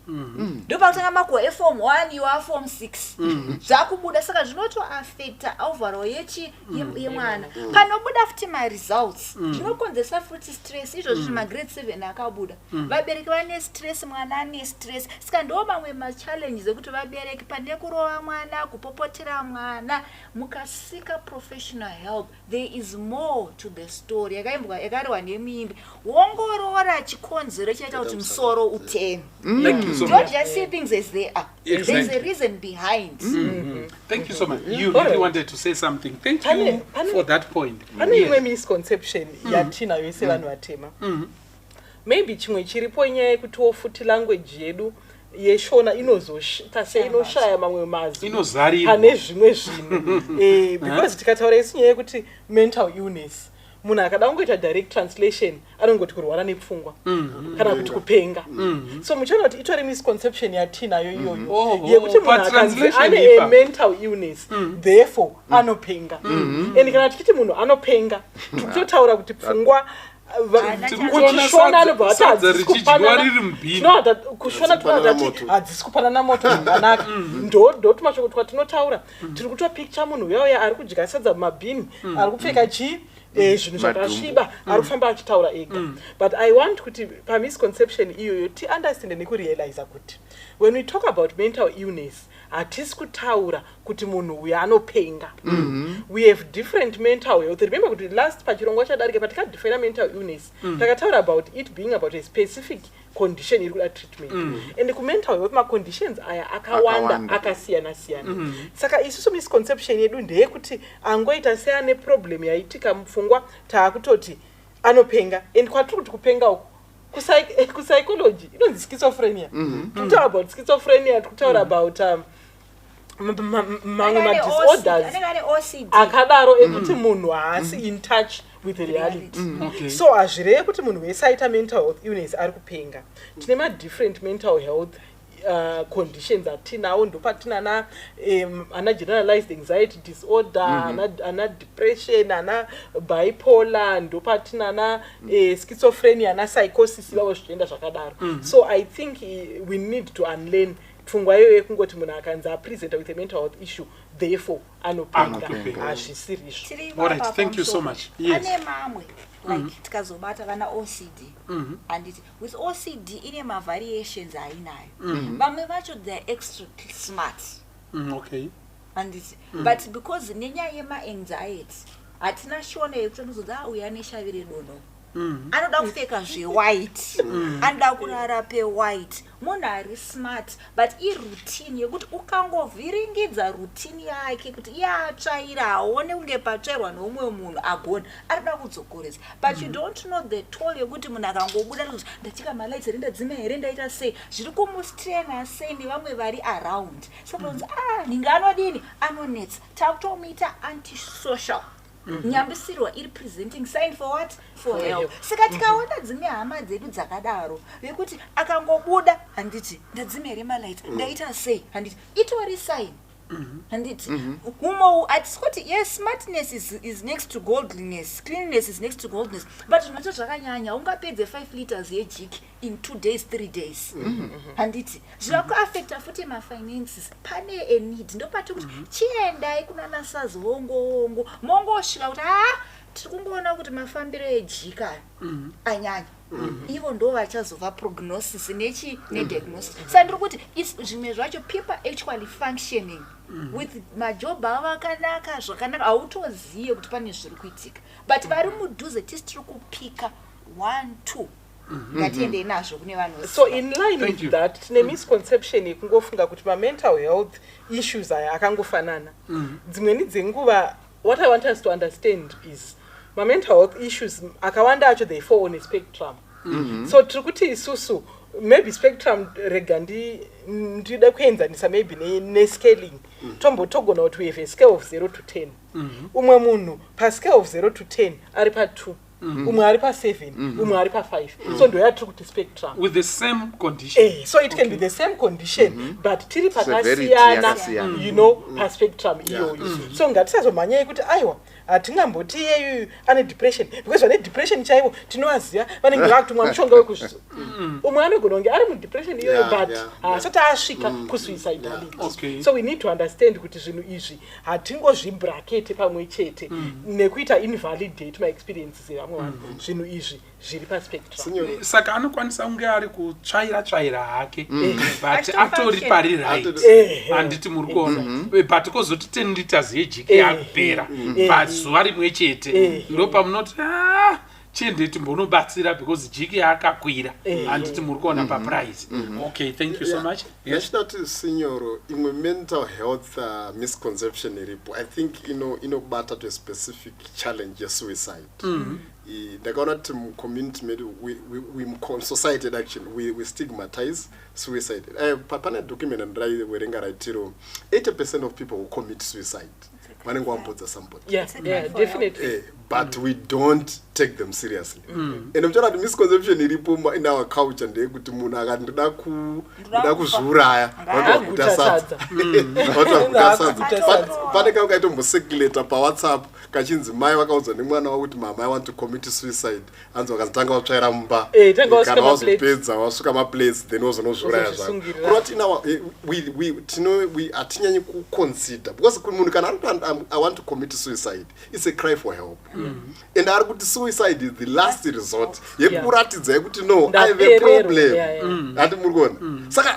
Speaker 5: Ndopakutanga makwa eform 1 you are form 6. Zvakubuda saka zvinoto affecta overall yemwana. Panobuda futi my results. Zvinokonzeresa futi stress izvo zviri ma grade 7 akabuda. Vabereki vane stress mwana ane stress. Saka ndo mamwe ma challenges ekuti vabereki pande kurova mwana kupopotera mwana mukasika professional help. There is more to the story. Yakariwa nemimbi. Rora chikonzero chaita kuti musoro uteme. Don't just see things as they are. There's a reason behind.
Speaker 2: Thank you so much. You really wanted to say something. Thank you for that point.
Speaker 6: Pane imwe misconception yatinayo ise vanhu vatema. Maybe chimwe chiripo nyaya yekuti futi language yedu yeshona inozoshita seinoshaya mamwe mazwi pane zvimwe zvinhu. Because tikataura isinyaya yekuti mental illness munhu akada kungoita direct translation anongoti kurwara nepfungwa kana kuti kupenga. So muchiona kuti itori misconception yatinayo iyoyo yekuti munhu akanzi ane a mental illness therefore anopenga. And kana tichiti munhu anopenga tikutotaura kuti pfungwa kushona anobva kushona tunati hadzisi kupanana moto zvakanaka. Ndo tumashoko twatinotaura tiri kutopicture munhu uyauya ari kudya sadza mumabhini ari kupfeka chii zvinhu zvakasviba ari kufamba achitaura ega. But I want kuti pamisconception iyoyo tiunderstand nekurealize kuti when we talk about mental illness hatisi kutaura kuti munhu uyu anopenga. We have different mental health. Remember kuti last pachirongwa chadarika patikadefina mental illness takataura about it being about a specific condition iri kuda treatment. And kumental health maconditions aya akawanda akasiyana-siyana. Saka isusu misconception yedu ndeyekuti angoita seane problem yaitika mupfungwa taakutoti anopenga. And kwatiri kuti kupenga uku kupsychology inonzi schizophrenia. Tikutaura about schizophrenia tikutaura about mamwe ma-disorders akadaro ekuti munhu haasi in touch with reality. So hazvireve kuti munhu wese aita mental health illness ari kupenga. Tine ma-different mental health conditions atinawo ndopatina ana generalized anxiety disorder, ana depression, ana bipolar, ndopatina na schizophrenia, ana psychosis vavo zvichienda zvakadaro. So I think we need to unlearn pfungwa iyoyo yekungoti munhu akanzi apresenta with a mental health issue therefore anopenga hazvisiri izvo.
Speaker 2: All right, thank you so much. Yes.
Speaker 5: Pane mamwe like tikazobata vana OCD and with OCD ine ma-variations ainayo. Vamwe vacho they are extra smart.
Speaker 2: Okay.
Speaker 5: And but because nenyaya yema-anxiety hatina shona yekuti anozodza uya neshavire dono anoda kupfeka zvewhite anoda kurara pewhite munhu ari smart but iroutine yekuti ukangovhiringidza routine yake kuti iye atsvaira aone kunge patsvairwa neumwe munhu agona arikuda kudzokoresa but you don't know the toll yekuti munhu akangobuda kuti ndachika malaiti ndadzima here ndaita sei zviri kumustrena sei nevamwe vari around saka unzi ninga anodini anonetsa takutomuita antisocial nyambisirwa iri presenting sign for what for help saka tikaona dzimwe hama dzedu dzakadaro vekuti akangobuda handiti ndadzima here malaiti ndaita sei handiti itori sign handiti umo hatisi kuti yes smartness is next to godliness, cleanliness is next to godliness, but zvinoto zvakanyanya ungapedze 5 liters yejiki in 2 days 3 days handiti zvinokuaffecta futi mafinances pane a need ndopati kuti chiendai kunana sazivongo mongosvika kuti tiri kungoona kuti mafambiro ejika anyanya ivo ndo vachazova prognosis nediagnosis saka ndiri kuti zvimwe zvacho people actually functioning with majob avo akanaka zvakanaka hautoziye kuti pane zviri kuitika but vari mudhuze tisi tiri kupika 1-2 ngatiendei nazvo kune vanhu.
Speaker 6: So in line with that tine misconception yekungofunga kuti ma-mental health issues aya akangofanana dzimweni dzenguva. What I want us to understand is ma-mental health issues akawanda acho they fall on a spectrum. So tiri kuti isusu maybe spectrum rega ndida kuenzanisa maybe nescaling tombotogona kuti we have a scale of 0 to 10 umwe munhu pa scale of 0 to 10 ari pa 2 umwe ari pa 7 umwe ari pa 5 so ndo yatiri kuti spectrum
Speaker 2: with the same condition.
Speaker 6: So it can be the same condition but tiri pakasiyana you know pa spectrum iyoyo. So ngatisazomhanya kuti aiwa hatingamboti iyeyu ane depression because vane depression chaivo tinovaziva vanenge vakutumwa mushonga wekuzvizo umwe anogona kunge ari mudepression iyoyo but haasati asvika kusuicidality. So we need to understand kuti zvinhu izvi hatingozvibrakete pamwe chete nekuita invalidate maexperiences evamwe vanhu zvinhu izvi zviri paspectrum.
Speaker 2: Saka anokwanisa kunge ari kutsvaira hake but atori pari right handiti muri kuona but kozoti 10 liters yejiki yakupera zuva rimwe chete ndopamunoti chiendeti mbonobatsira because jiki yakakwira handiti muri kuona paprice. Okay, thank you so much.
Speaker 3: Yachidati signoro imwe mental health misconception iripo I think inobata to a specific challenge yesuicide. Ndakaona kuti mucommunity medu society action we stigmatize suicide. Pane document ndiraiverenga raitiro 80% of people who commit suicide vanenge vambodza somebody.
Speaker 6: Yeah, definitely.
Speaker 3: But we don't take them seriously. And mchana kuti misconception iripo in our culture ndeyekuti munhu akati ndida kuzviuraya watakuta sadza pane kaukaita mucirculator pawhatsapp kachinzi mai vakaudza nemwana wavo kuti mama I want to commit suicide anzi vakazotanga vatsvaira mumba kana wazopedza wasvika maplace then wazonozviuraya zvako kuroti hatinyanyi kuconsider because munhu kana ari kuti I want to commit suicide it's a cry for help and ari kuti suicide is the last resort yekuratidza yekuti no I have a problem hati muri kuona saka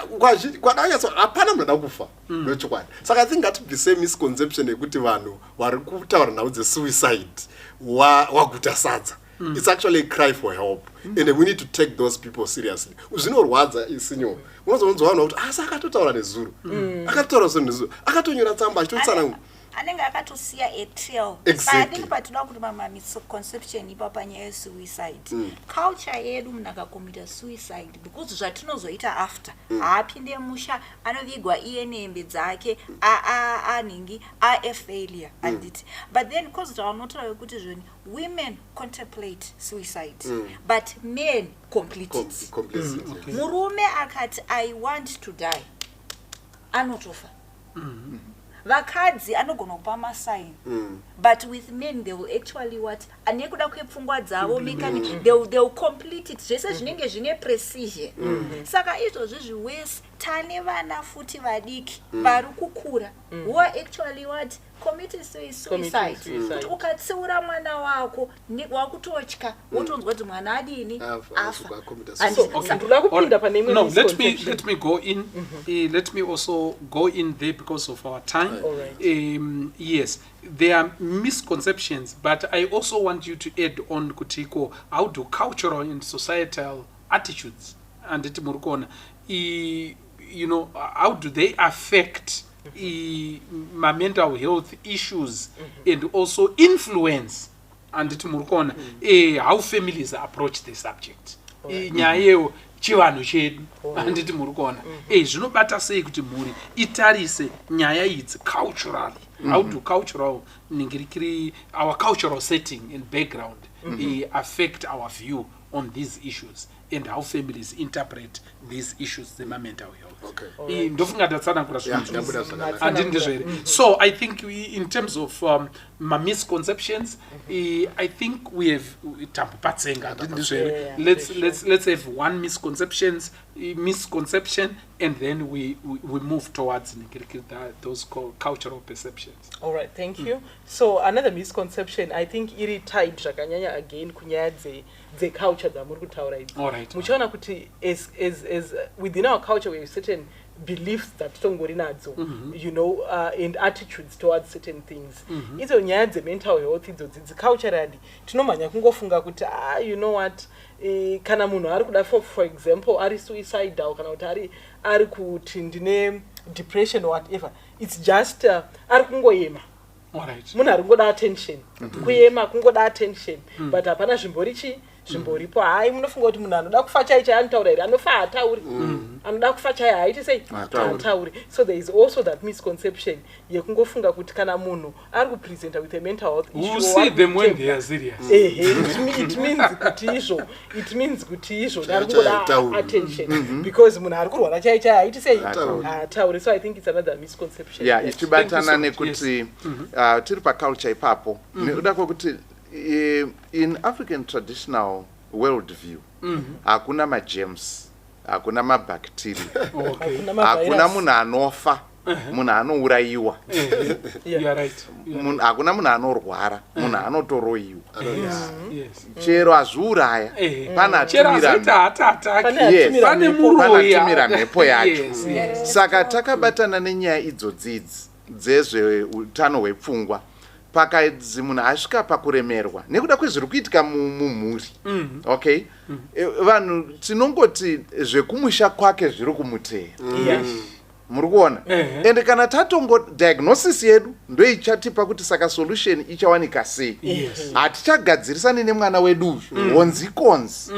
Speaker 3: kwadanyatso hapana munhu ada kufa nochokwadi saka I think that the same misconception yekuti vanhu vari kutaura nhau dzesuicide waguta sadza it's actually a cry for help and we need to take those people seriously. Zvinorwadza isinyo unozonzwa vanhu kuti asa akatotaura nezuro akatotaura nezuro akatonyora tsamba achitotsanangura
Speaker 5: anenge akatosiya a trail.
Speaker 3: Exactly.
Speaker 5: Patinoda kuti misconception ipa panyaya yesuicide culture yedu munhu akakomita suicide because zvatinozoita after haapinde musha anovigwa iye nehembe dzake anhingi a failure handiti but then because taunotaura kuti zvoni women contemplate suicide but men complete it. Murume akati I want to die anotofa vakadzi anogona kupa masign but with men they will actually what anekuda kwepfungwa dzavo mechanic they will complete it zvese zvinenge zvine precision saka izvozvi zviwese tane vana futi vadiki vari kukura who are actually what committed suicide. Kuti ukatsiura mwana wako wakutotya wotonzwa kuti mwana adini afa.
Speaker 2: No, let me go in. Let me also go in there because of our time. Yes, there are misconceptions, but I also want you to add on Kutiko, how do cultural and societal attitudes and how do they affect my mental health issues and also influence and how families approach the subject. Nyayo chivanhu chedu anditi muri kuona zvinobata sei kuti mhuri itarise nyaya idzi culturally. How do cultural our cultural setting and background affect our view on these issues and how families interpret these issues, the mental health. So I think in terms of misconceptions, I think we have let's have one misconception and then we move towards those cultural perceptions.
Speaker 6: All right, thank you. So another misconception, I think iri tied zvakanyanya again kunyaya the culture dzamuri kutaura idzi.
Speaker 2: All right.
Speaker 6: Muchaona kuti as within our culture we have certain beliefs that tongori nadzo, and attitudes towards certain things. Idzo nyaya dzemental health idzo culturally tinomanya kungofunga kuti you know what, kana munhu ari kuda for example ari suicidal kana kuti ari kuti ndine depression or whatever, it's just ari kungoema. Munhu ari kungoda attention, kuema kungoda attention, but hapana zvimboripo. Hai munofunga kuti munhu anoda kufa chaicho anotaura here, anofa hatauri, anoda kufa chaicho haiti sei hatauri. So there is also that misconception yekungofunga kuti kana munhu ari kupresenta with a mental health issue,
Speaker 2: you see them when they are serious.
Speaker 6: It means kuti izvo ari kungoda attention because munhu ari kurwara chaicho haiti sei hatauri. So I think it's another misconception.
Speaker 4: Yeah, ichibatana nekuti tiri paculture ipapo nekuda kwokuti in African traditional worldview hakuna magerms, hakuna mabacteria, hakuna munhu anofa, munhu anourayiwa, hakuna munhu anorwara, munhu anotoroyiwa. Chero azviuraya pana atumira mhepo yacho. Saka takabatana nenyaya idzodzidzi dzezveutano hwepfungwa pakadzi munhu asvika pakuremerwa nekuda kwezviri kuitika mumhuri. Okay, vanhu tinongoti zvekumusha kwake zviri kumutera. Muri kuona? Ende kana tatongo diagnosis yedu ndoichatipa kuti saka solution ichawanika sei. Hatichagadzirisani nemwana wedu honzikonzi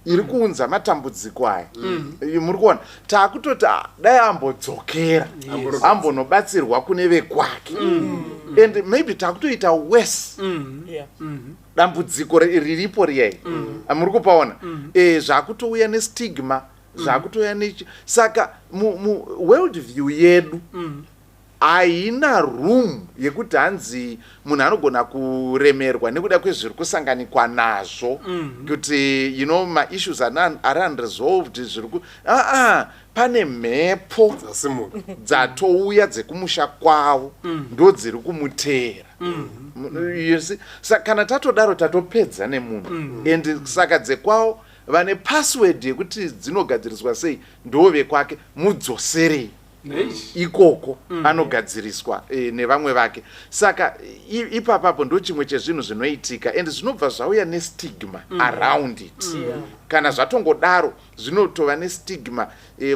Speaker 4: iri kuunza matambudziko aya. Muri kuona? Taakutoti dai ambodzokera ambonobatsirwa kune vekwake. And maybe takutoita worse dambudziko riripo riyai. Muri kupaona? Zvakutouya nestigma, zvakutouya nechi. Saka world view yedu haina room yekuti hanzi munhu anogona kuremerwa nekuda kwezviri kusanganikwa nazvo, kuti ma-issues are unresolved zviri pane mhepo dzatouya dzekumusha kwavo ndo dziri kumutera. Saka kana tatodaro tatopedza nemunhu. And saka dzekwavo vane password yekuti dzinogadziriswa sei ndove kwake mudzoserei ikoko anogadziriswa nevamwe vake. Saka ipapapo ndo chimwe chezvinhu zvinoitika and zvinobva zvauya nestigma around it. Kana zvatongodaro zvinotova nestigma,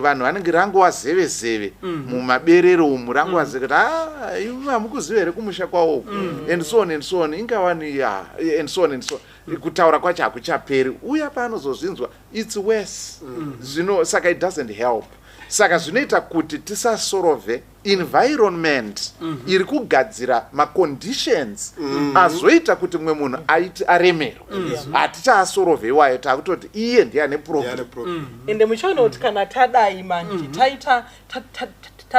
Speaker 4: vanhu vanenge rangovazevezeve mumaberero umu, rangovaze kuti hamukuziva here kumusha kwawo and so on and so on, ingawani and so on and so on. Kutaura kwacho hakuchaperi, uya paanozozvinzwa it's worse. Saka it doesn't help. Saka zvinoita kuti tisasorove environment iri kugadzira maconditions azoita kuti mumwe munhu aremerwe. Hatichaasorove iwayo, takutoti iye ndiye ane problem.
Speaker 6: Ende muchaona kuti kana tadai manje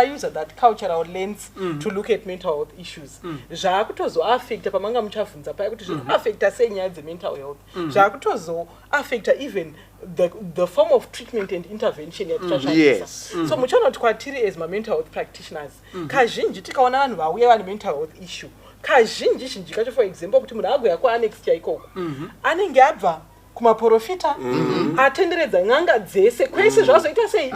Speaker 6: use that cultural lens to look at mental health issues. Zvakutozo affecta pamanga muchavunza paya kuti zvino affecta senyaya dzemental health. Zvakutozo affecta even the form of treatment and intervention
Speaker 4: Yes.
Speaker 6: So muchaona kuti kwatiri as mental health practitioners kazhinji tikaona vanhu vauya vane mental health issue kazhinji kacho for example kuti munhu agoya kuannex chaikoko anenge abva kumaprofita atenderedza n'anga dzese kwese zvazoita sei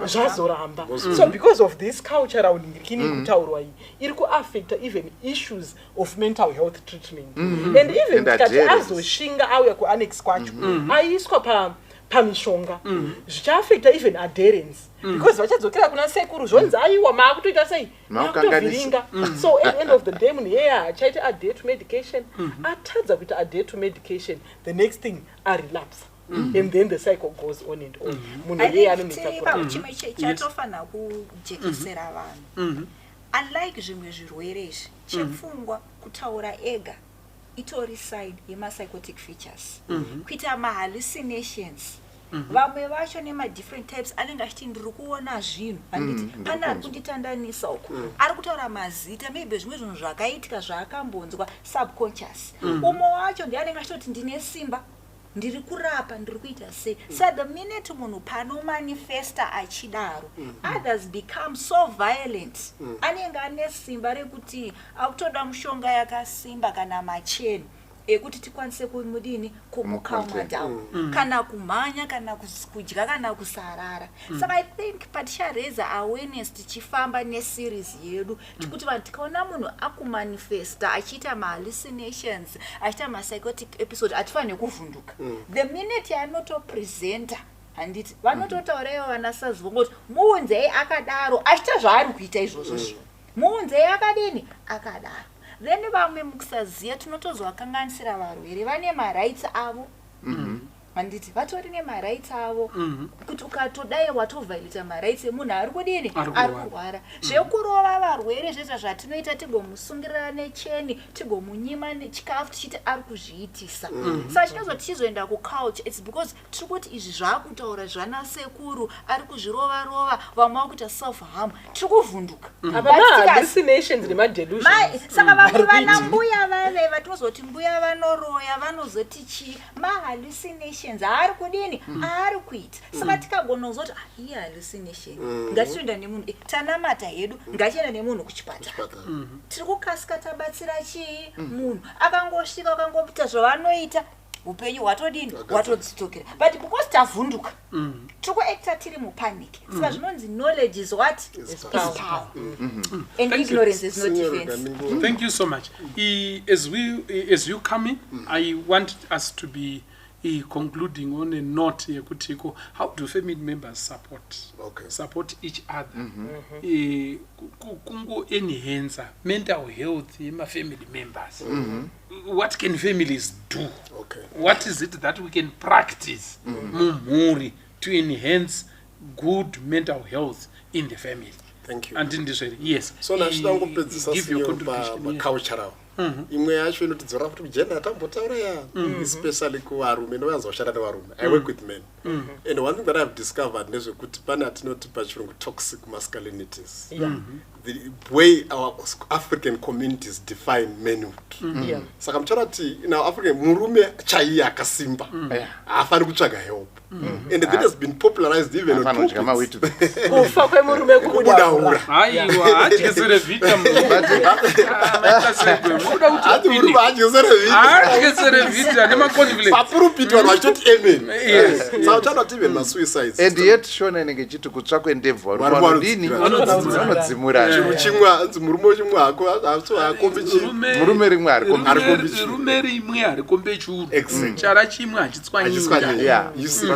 Speaker 6: zvazoramba. So because of this cultural ndikini kutaurwa iyi iri kuaffecta even issues of mental health treatment and even tikati azoshinga auya kuannex kwacho aiswa pamishonga zvichaafecta even adherence because vachadzokera kuna sekuru zvonzi aiwa maakutoita sei maakutovhiringa. So at the end of the day munhu yeye achaita adhere to medication atadza kuita adhere to medication, the next thing relapse and then the cycle goes on and on. Munhu yeye
Speaker 5: anonetsa chimwe chatofana kujekesera vanhu unlike zvimwe zvirwere izvi chepfungwa kutaura ega itori side yemapsychotic features kuita mahallucinations vamwe vacho nema-different types anenge achiti ndiri kuona zvinhu handiti pane ari kunditandanisa uko ari kutaura mazita maybe zvimwe zvinhu zvakaitika zvaakambonzwa subconscious umwe wacho ndianenge achitoti ndine simba ndiri kurapa ndiri kuita sei. So the minute munhu panomanifesta achidaro others become so violent anenge ane simba rekuti akutoda mushonga yakasimba kana macheni ekuti tikwanise kumudini kumukalma down kana kumhanya kana kudya kana kusarara. Saka I think patichareza awareness tichifamba neseries yedu tikuti vanhu tikaona munhu akumanifesta achiita mahallucinations achiita mapsychotic episode atifanire kuvhunduka. The minute yanotopresenta handiti vanototaurayo vanasazivongoti muunzei akadaro achiita zvaari kuita izvozvo muunzei akadini akadaro. Then vamwe mukusaziya tinotozvakanganisira varwere vane marights avo handiti vatori nemarights avo kuti ukatodai watovhailita marights emunhu ari kudini ari kurwara zvekurova varwere zvese zvatinoita tigomusungirira necheni tigomunyima nechikafu tichiti ari kuzviitisa. Saka chinozoti tichizoenda kuculture it's because tiri kuti izvi zvaakutaura zvanasekuru ari kuzvirova vamwe vakuita self harm tiri kuvhunduka
Speaker 6: hallucinations nemadelusions.
Speaker 5: Saka vamwe vana mbuya vave vatinozoti mbuya vanoroya vanozoti chii mahallucinations ari kudini ari kuita. Saka tikagona kuzoti iyi hallucination ngatienda nemunhu tanamata hedu ngatienda nemunhu kuchipatara tiri kukasika tabatsira chii munhu akangosvika akangopita zvavanoita upenyu hwatodini hwatodzitokera but because tavhunduka tiri kuacta tiri mupanic. Saka zvinonzi knowledge is what is power and ignorance is not defense.
Speaker 2: Thank you so much. As you come in, I want us to be concluding on a note yekutiko how do family members support each other kungo enhancer mental health yema family members. What can families do? What is it that we can practice mumhuri to enhance good mental health in the family?
Speaker 3: Thank you.
Speaker 2: And in this way, yes.
Speaker 3: So nachida ngopedzisa siyo cultural imwe yacho inotidzora kuti gender tambotaura especially kuvarume ndovanza kushanda nevarume. I work with men and one thing that I've discovered ndezvekuti pane atinoti pachirungu toxic masculinities. The way our African communities define manhood. Saka mtaura kuti in our African murume chaiye akasimba haafani kutsvaga help. And that has been popularized even on pulpits.
Speaker 6: Kufa kwemurume kubudaura.
Speaker 2: Aiwa achezere vita achezere vita nemaconflict.
Speaker 3: Papurupiti vanhu vachitoti amen. Saka mtaura kuti even masuicides.
Speaker 4: And yet shona inenge chiti kutsva kwendebvu vanodini vanodzimura
Speaker 3: chimwe anzi murume chimwe hako akombe
Speaker 4: murume rimwe
Speaker 2: rume rimwe harikombe churu chara chimwe hachitswanyika.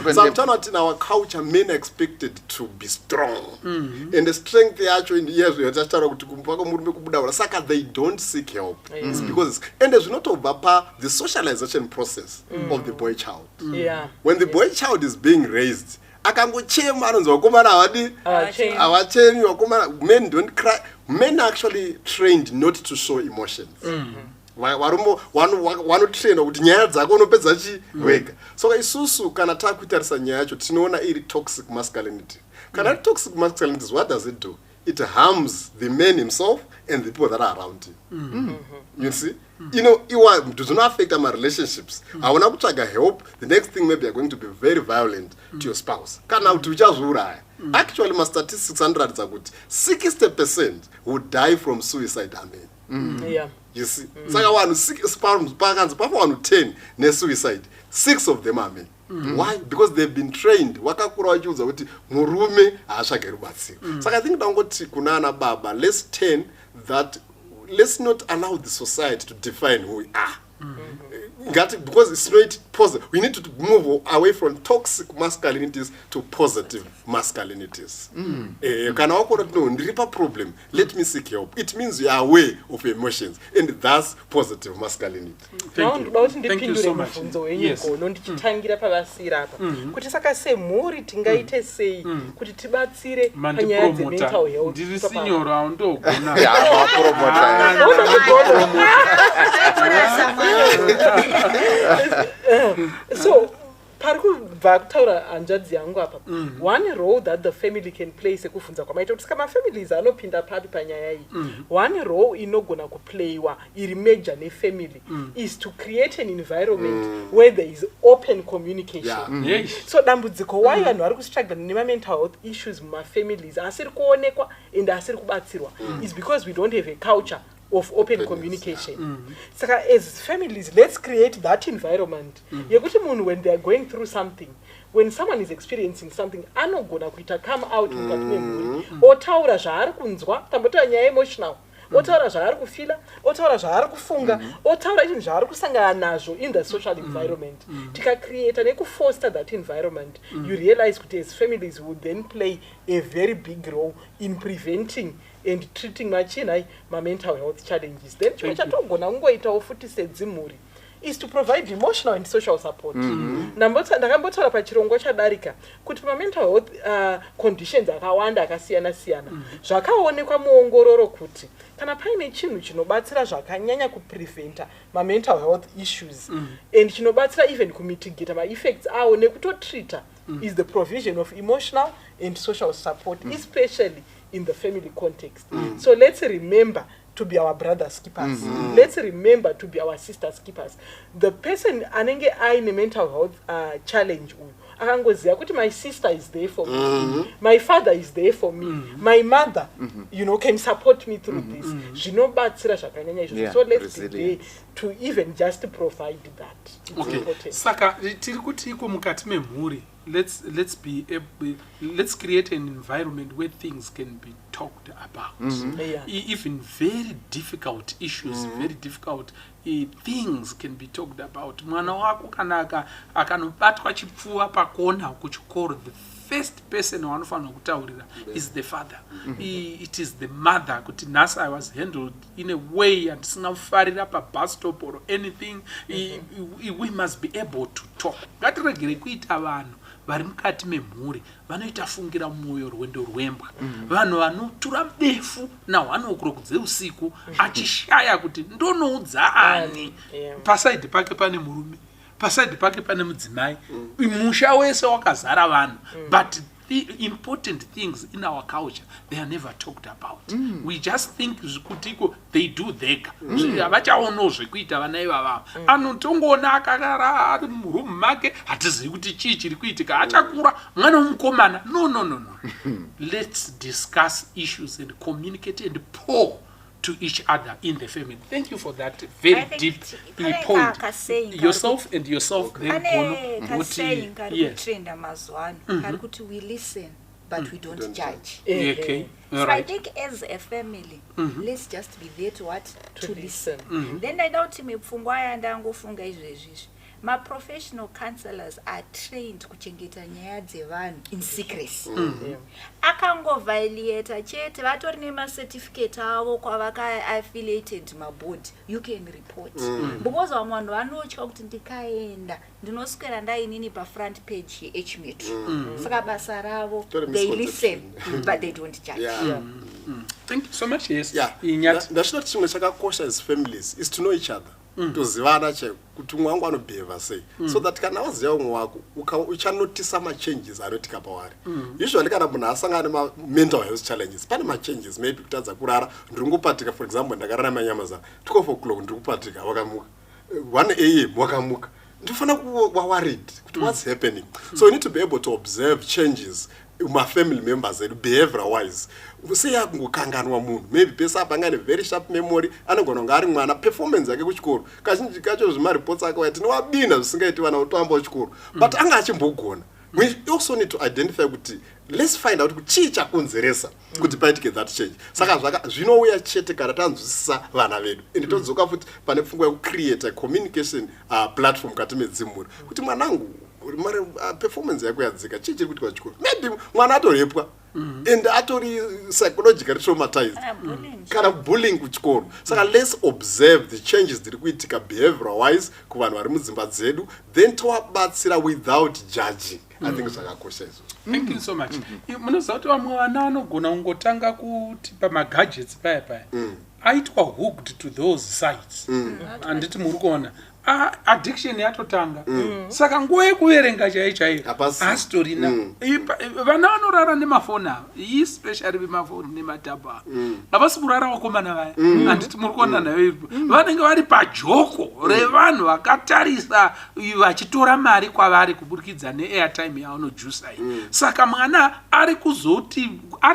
Speaker 3: Sometimes in our culture men are expected to be strong and the strength yacho in years yatachara kuti kumpaka murume kubudaura saka they don't seek help. It's because and there's not over the socialization process of the boy child. When the boy child is being raised akangochema anonzi vakomana havachemi vakomana. Men don't cry. Men are actually trained not to show emotions. Varume vanotrainwa kuti nyaya dzako unopedza chiwega. So isusu kana takutarisa nyaya yacho tinoona iri toxic masculinity. Kana toxic masculinity, what does it do? it harms the man himself and the people that are around him. You see? You know, it does not affect my relationships. I want to try to help. The next thing, maybe you're going to be very violent to your spouse. Actually, my statistics 100 are good. 60% would die from suicide.
Speaker 6: Yeah.
Speaker 3: You see? So, one 10 suicide. 6 of them are men. Why? Because they've been trained. Wakakura wachiudza kuti murume haasvage rubatsiro. Saka I think dangoti kunana baba, let's turn that. Let's not allow the society to define who we are. Because it's not positive. We need to move away from toxic masculinities to positive masculinities. Can I no problem? Let me seek help. It means you are aware of emotions, and that's positive masculinity.
Speaker 2: Thank you so much. Yes.
Speaker 6: Ndichitangira pavasira apa kuti saka semhuri tingaite sei kuti tibatsire panyaya dzemental health.
Speaker 2: Ndiri sinyora undogona.
Speaker 6: So parikubva kutaura hanzvadzi yangu apa, one role that the family can play sekufunza kwamaita kuti saka mafamilies anopinda papi panyaya iyi, one role inogona kuplayiwa iri major nefamily is to create an environment where there is open communication. So dambudziko why vanhu vari kustruggle nema-mental health issues mumafamilies asiri kuonekwa and asiri kubatsirwa is because we don't have a culture of open communication. Saka as families, let's create that environment. Yekuti munhu when they are going through something, when someone is experiencing something, anogona kuita come out mukati memhuri otaura zvaari kunzwa, tambotaura nyaya emotional, otaura zvaari kufila, otaura zvaari kufunga, otaura even zvaari kusangana nazvo in the social environment. Tika create and foster that environment, you realize kuti as families would then play a very big role in preventing and treating my mental health challenges. Then chatogona kungoitawo futi sedzimhuri is to provide emotional and social support. Ndakambotaura pachirongwa chadarika kuti ma-mental health conditions akawanda akasiyana-siyana zvakaonekwa muongororo kuti kana paine chinhu chinobatsira zvakanyanya kupreventa ma-mental health issues and chinobatsira even kumitigata ma-effects awo nekutotrita is the provision of emotional and social support, especially in the family context. So let's remember to be our brothers keepers. Let's remember to be our sisters keepers. The person anenge aine mental health challenge akangoziva kuti my sister is there for me, my father is there for me, my mother you know can support me through this. Zvinobatsira zvakanyanya izvozvo. So let's be there to even just provide that. It's important.
Speaker 2: Saka tiri kuti iko mukati memhuri, let's create an environment where things can be talked about. Even very difficult issues, very difficult things can be talked about. Mwana wako kana akanobatwa chipfuva pakona kuchikoro, the first person wanofanira kutaurira is the father. It is the mother. Kuti nhasi I was handled in a way and singafarira pa bus stop or anything. We must be able to talk. Ngatiregere kuita vanhu vari mukati memhuri vanoita fungira mwoyo rwendo rwembwa, vanhu vanotura befu nahwanokuro kudze usiku achishaya kuti ndonoudza ani. Pasaidi pake pane murume, pasaidi pake pane mudzimai, musha wese wakazara vanhu, but the important things in our culture, they are never talked about. We just think kuti they do dhega. Havachaonawo zvekuita vana ivava. Anotongoona akagara ari murumu make, hatizivi kuti chii chiri kuitika, achakura mwana womukomana. No. Let's discuss issues and communicate and pour to each other in the family. Thank you for that very deep point. Yourself and yourself then
Speaker 5: we listen but we don't judge.
Speaker 2: Okay.
Speaker 5: So I think as a family, let's just be there to listen. Then I don't me funga izvezvi. My professional counselors are trained kuchengeta nyaya dzevanhu in secrecy. Akangoviolate chete vatori nemacertificate avo kwavaka-affiliated mabody, you can report. Because vanhu vanotya kuti ndikaenda ndinoswera ndainini pafront page yeHMet. Saka basa ravo, they listen but they don't judge.
Speaker 2: Thank you so much. Yes.
Speaker 3: That's not chimwe chakakosha as families is to know each other. tozivana kuti umwe wangu anobehave sei, so that kana waziva umwe wako uchanotisa machanges anoitika pavari. Usually kana munhu asangana ma-mental health challenges pane machanges, maybe kutadza kurara, ndiri ngopatika. For example, ndakararama nyama za 12 o'clock ndiri kupatika, wakamuka 1 am wakamuka, ndinofanira kuva worried kuti what's happening. So we need to be able to observe changes family members edu behavioral wise. Seyakungokanganwa munhu, maybe pesa apa anga very sharp memory, anogona kunge ari mwana, performance yake kuchikoro kazhinji kacho zvima-reports ake wati wabina zvisingaiti vana kutoamba kuchikoro, but anga achimbogona. We also need to identify kuti let's find out kuti chii chakonzeresa kuti paitike that change. Saka zvinouya chete kana tanzwisisa vana vedu, ende todzoka futi pane pfungwa yekucreate a communication platform kati medzimuri kuti mwanangu performance yako yadzika, chii chiri kuitika kuchikoro, maybe mwana atorepwa and atori psychologically traumatized kana bullying kuchikoro. Saka let's observe the changes dziri kuitika behavioral wise kuvanhu vari mudzimba dzedu, then tovabatsira without judging. I think zvakakosha izvo.
Speaker 2: Thank you so much. Munoziva kuti vamwe vana vanogona kungotanga kuti pamagadgets paya aitwa hooked to those sites, anditi muri kuona addiction yatotanga. Saka nguva yekuverenga chaiyo asitorina. Vana vanorara nemafoni ava, especially vemafoni nemadhabha, havasi kurara vakomana vaya, anditi muri kuona nayo. Vanenge vari pajoko revanhu vakatarisa vachitora mari kwavari kuburikidza neairtime yavanojusa iyi. Saka mwana ari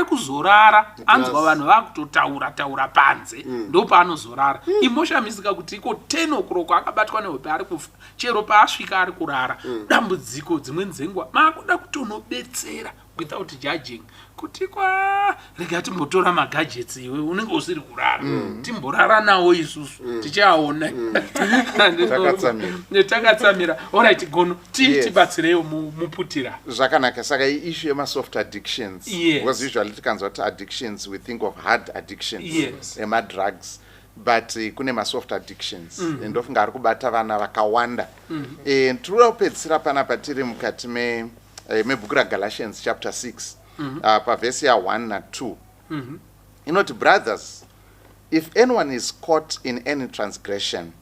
Speaker 2: kuzorara, anzwa vanhu vakutotaura panze, ndo paanozorara. Imoshamisika kuti iko 10 o'clock akabatwa nehope ari kufa, chero paasvika ari kurara. Dambudziko dzimweni dzenguva maakuda kutonobetsera without judging, kuti rega timbotora magadgets iwe unenge usiri kurara, timborara nawo isusu tichaona. Takatsamira. Alright, Gono, tibatsirewo muputira.
Speaker 4: Zvakanaka. Saka issue yema-soft addictions, because usually tikanzwa kuti addictions we think of hard addictions, drugs, but kune ma-soft addictions, ndofunga ari kubata vana vakawanda. Tinoda kupedzisira panapa tiri mukati mebhuku raGalatians chapter 6 pavhesi ya1 na2. Inoti, brothers, if anyone is caught in any transgression,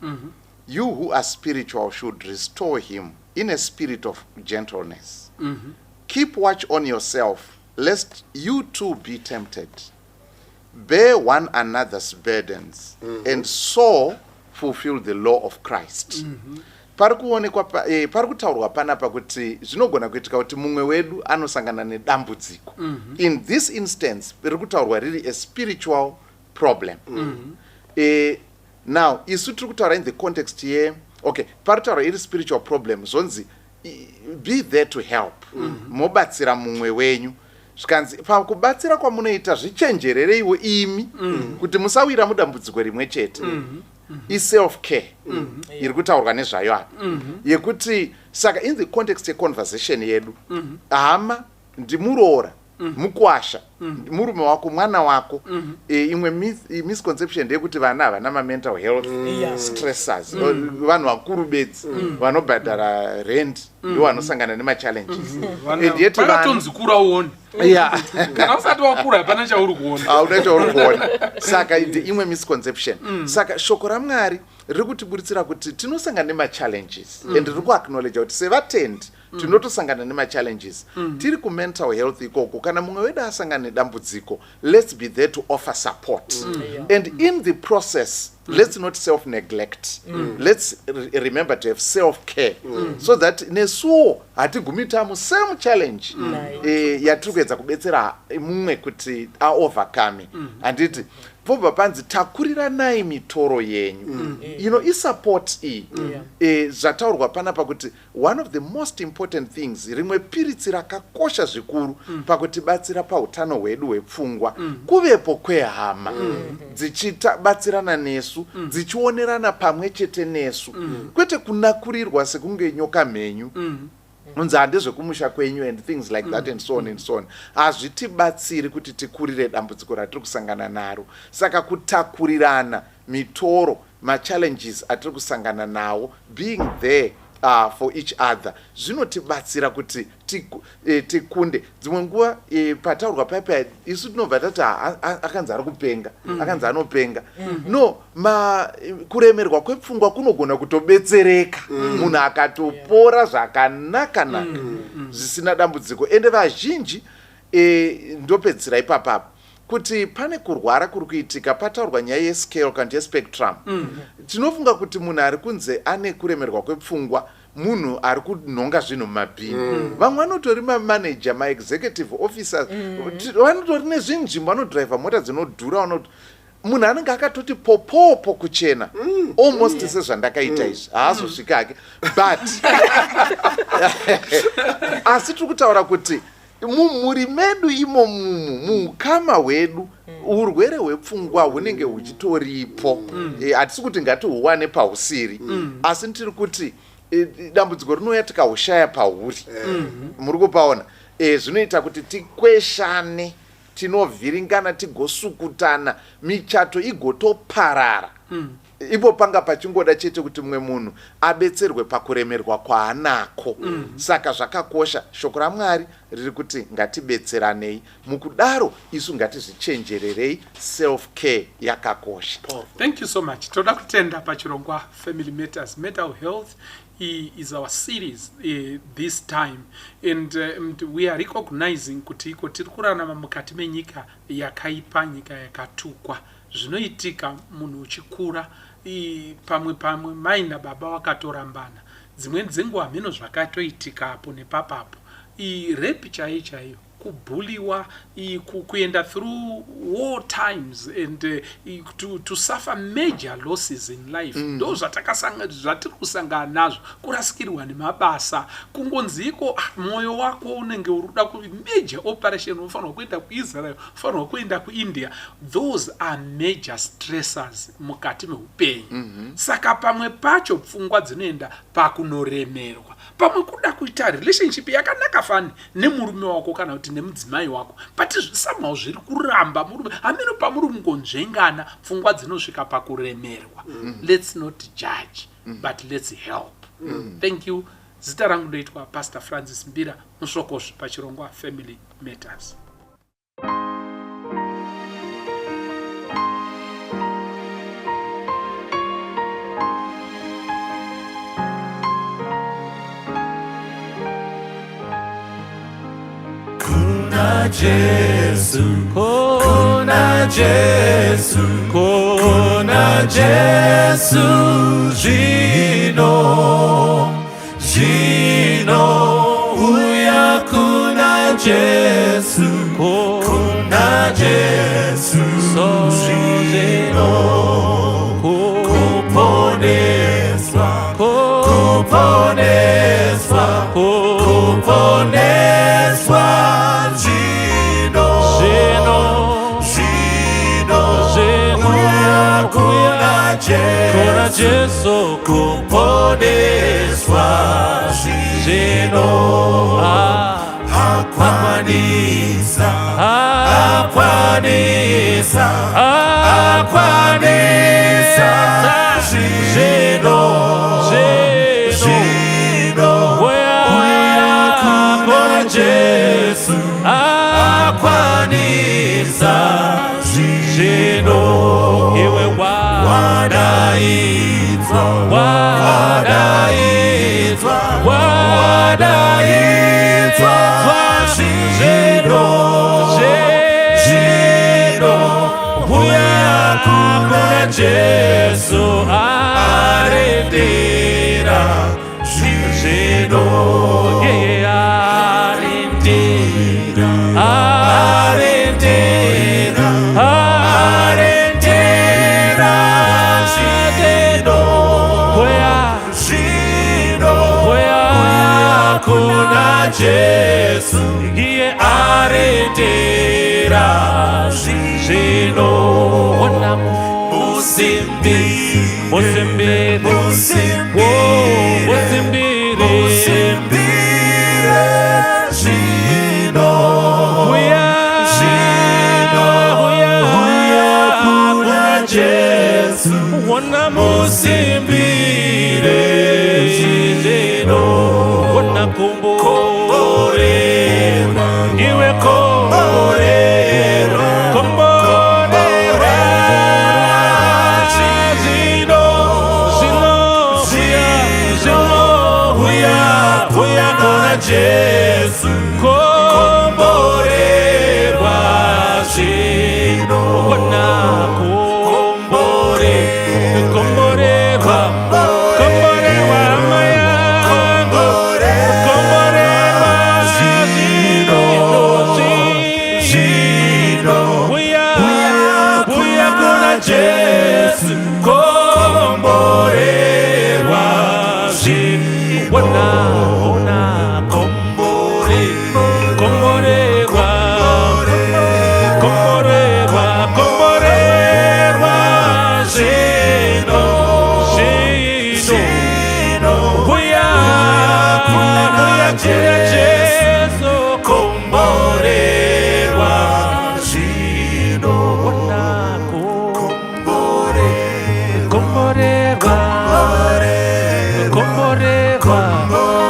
Speaker 4: you who are spiritual should restore him in a spirit of gentleness. Keep watch on yourself, lest you too be tempted. Bear one another's burdens, and so fulfill the law of Christ. Pari kutaurwa panapa kuti zvinogona kuitika kuti mumwe wedu anosangana nedambudziko. In this instance, pari kutaurwa riri a spiritual problem. Now, isu tiri kutaura in the context ye, okay, pari kutaurwa iri spiritual problem, zonzi be there to help. Mobatsira mumwe wenyu. Zvikanzi pakubatsira kwamunoita zvichenjerereiwo imi kuti musawira mudambudziko rimwe chete. I-self-care iri kutaurwa nezvayo apa, yekuti saka in the context yeconversation yedu, hama ndimuroora, mukwasha, murume wako, mwana wako, imwe misconception ndeyekuti vana havana ma-mental health stressors, vanhu vakuru bedzi vanobhadhara rent ndo vanosangana nema-challenges.
Speaker 2: Vakatonzi kura uone. Kana usati wakura hapana chauri kuona.
Speaker 4: Hauna chauri kuona. Saka imwe misconception. Saka shoko raMwari riri kutiburitsira kuti tinosangana nema-challenges, and riri kuacknowledge kuti sevatendi tinotosangana nema-challenges. Tiri ku-mental health ikoko, kana mumwe wedu asangana nedambudziko, let's be there to offer support. And in the process, let's not self-neglect. Let's remember to have self-care, so that nesuo hatigumi tamu same challenge yatiri kuedza kubetsera mumwe kuti overcome. Anditi pobva panzi takuriranai mitoro yenyu, isupport zvataurwa panapa kuti one of the most important things, rimwe piritsi rakakosha zvikuru pakutibatsira pautano hwedu hwepfungwa, kuvepo kwehama dzichibatsirana nesu, dzichionerana pamwe chete nesu, kwete kunakurirwa sekunge nyoka mhenyu unzi handezvekumusha kwenyu and things like that and so on and so on. Hazvitibatsiri kuti tikurire dambudziko ratiri kusangana naro. Saka kutakurirana mitoro, ma-challenges atiri kusangana nawo, being there for each other zvinotibatsira kuti tikunde. Dzimwe nguva pataurwa paipa isu tinobva tati akanzi ari kupenga, akanzi anopenga. No, kuremerwa kwepfungwa kunogona kutobetsereka munhu akatopora zvakanaka zvisina dambudziko. Ende vazhinji ndopedzisira ipapapo kuti pane kurwara kuri kuitika pataurwa nyaya yescale kana yespectrum. Tinofunga kuti munhu ari kunze ane kuremerwa kwepfungwa munhu ari kunhonga zvinhu mumabhini. Vamwe vanotori mamanager, maexecutive officers, vanotori nezvinzvimbo, vanodhiraivha mota dzinodhura, munhu anenge akatoti popopo kuchena almost sezvandakaita izvi haazosvika hake, but asi tiri kutaura kuti mumuri medu imo muukama hwedu urwere hwepfungwa hunenge huchitoripo. Hatisi kuti ngatihuwane pahusiri, asi tiri kuti dambudziko rinouya tikahushaya pahuri. Muri kupaona? Zvinoita kuti tikweshane, tinovhiringana, tigosukutana, michato igotoparara. Ipo panga pachingoda chete kuti mumwe munhu abetserwe pakuremerwa kwaanako. Saka zvakakosha shoko raMwari riri kuti ngatibetseranei. Mukudaro isu ngatizvichenjererei, self care yakakosha.
Speaker 2: Thank you so much. Toda kutenda pachirongwa Family Matters. Mental health is our series this time, and we are recognizing kuti iko tiri kurarama mukati menyika yakaipa, nyika yakatukwa. Zvinoitika munhu uchikura, pamwe mai nababa wakatorambana, dzimweni dzenguva mhino zvakatoitika apo nepapapo, rape chaiyo, kubhuliwa, kuenda through war times, and to suffer major losses in life. Ndo zvatiri kusangana nazvo, kurasikirwa nemabasa, kungonziko moyo wako unenge uruda ku major operation, unofanirwa kuenda kuIsrael, unofanirwa kuenda kuIndia. Those are major stressors mukati meupenyu. Saka pamwe pacho pfungwa dzinoenda pakunoremerwa, pamwe kuda kuita relationship yakanaka fani nemurume wako kana kuti nemudzimai wako, but somehow zviri kuramba murume ameno pamuri kungonzvengana, pfungwa dzinosvika pakuremerwa. Let's not judge, but let's help. Thank you. Zita rangu ndoitwa Pastor Francis Mbira, musokosvi pachirongwa Family Matters.
Speaker 1: Jesu, kuna Jesu, kuna Jesu, Jino, uya kuna Jesu, kuna Jesu, Jino, kuponeswa, kuna Jesu kuponeswa zino akwanisa zino kuna Jesu akwanisa zino iwe wadaitwa zino uya kuna Jesu arindira zino kuna Jesu iye arindira zino musimbire zino uya kuna Jesu musimbire zino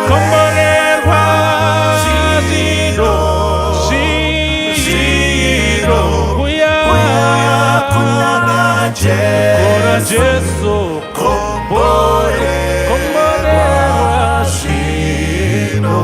Speaker 1: komborerwa zvino uya kunana Jesu komborerwa zvino.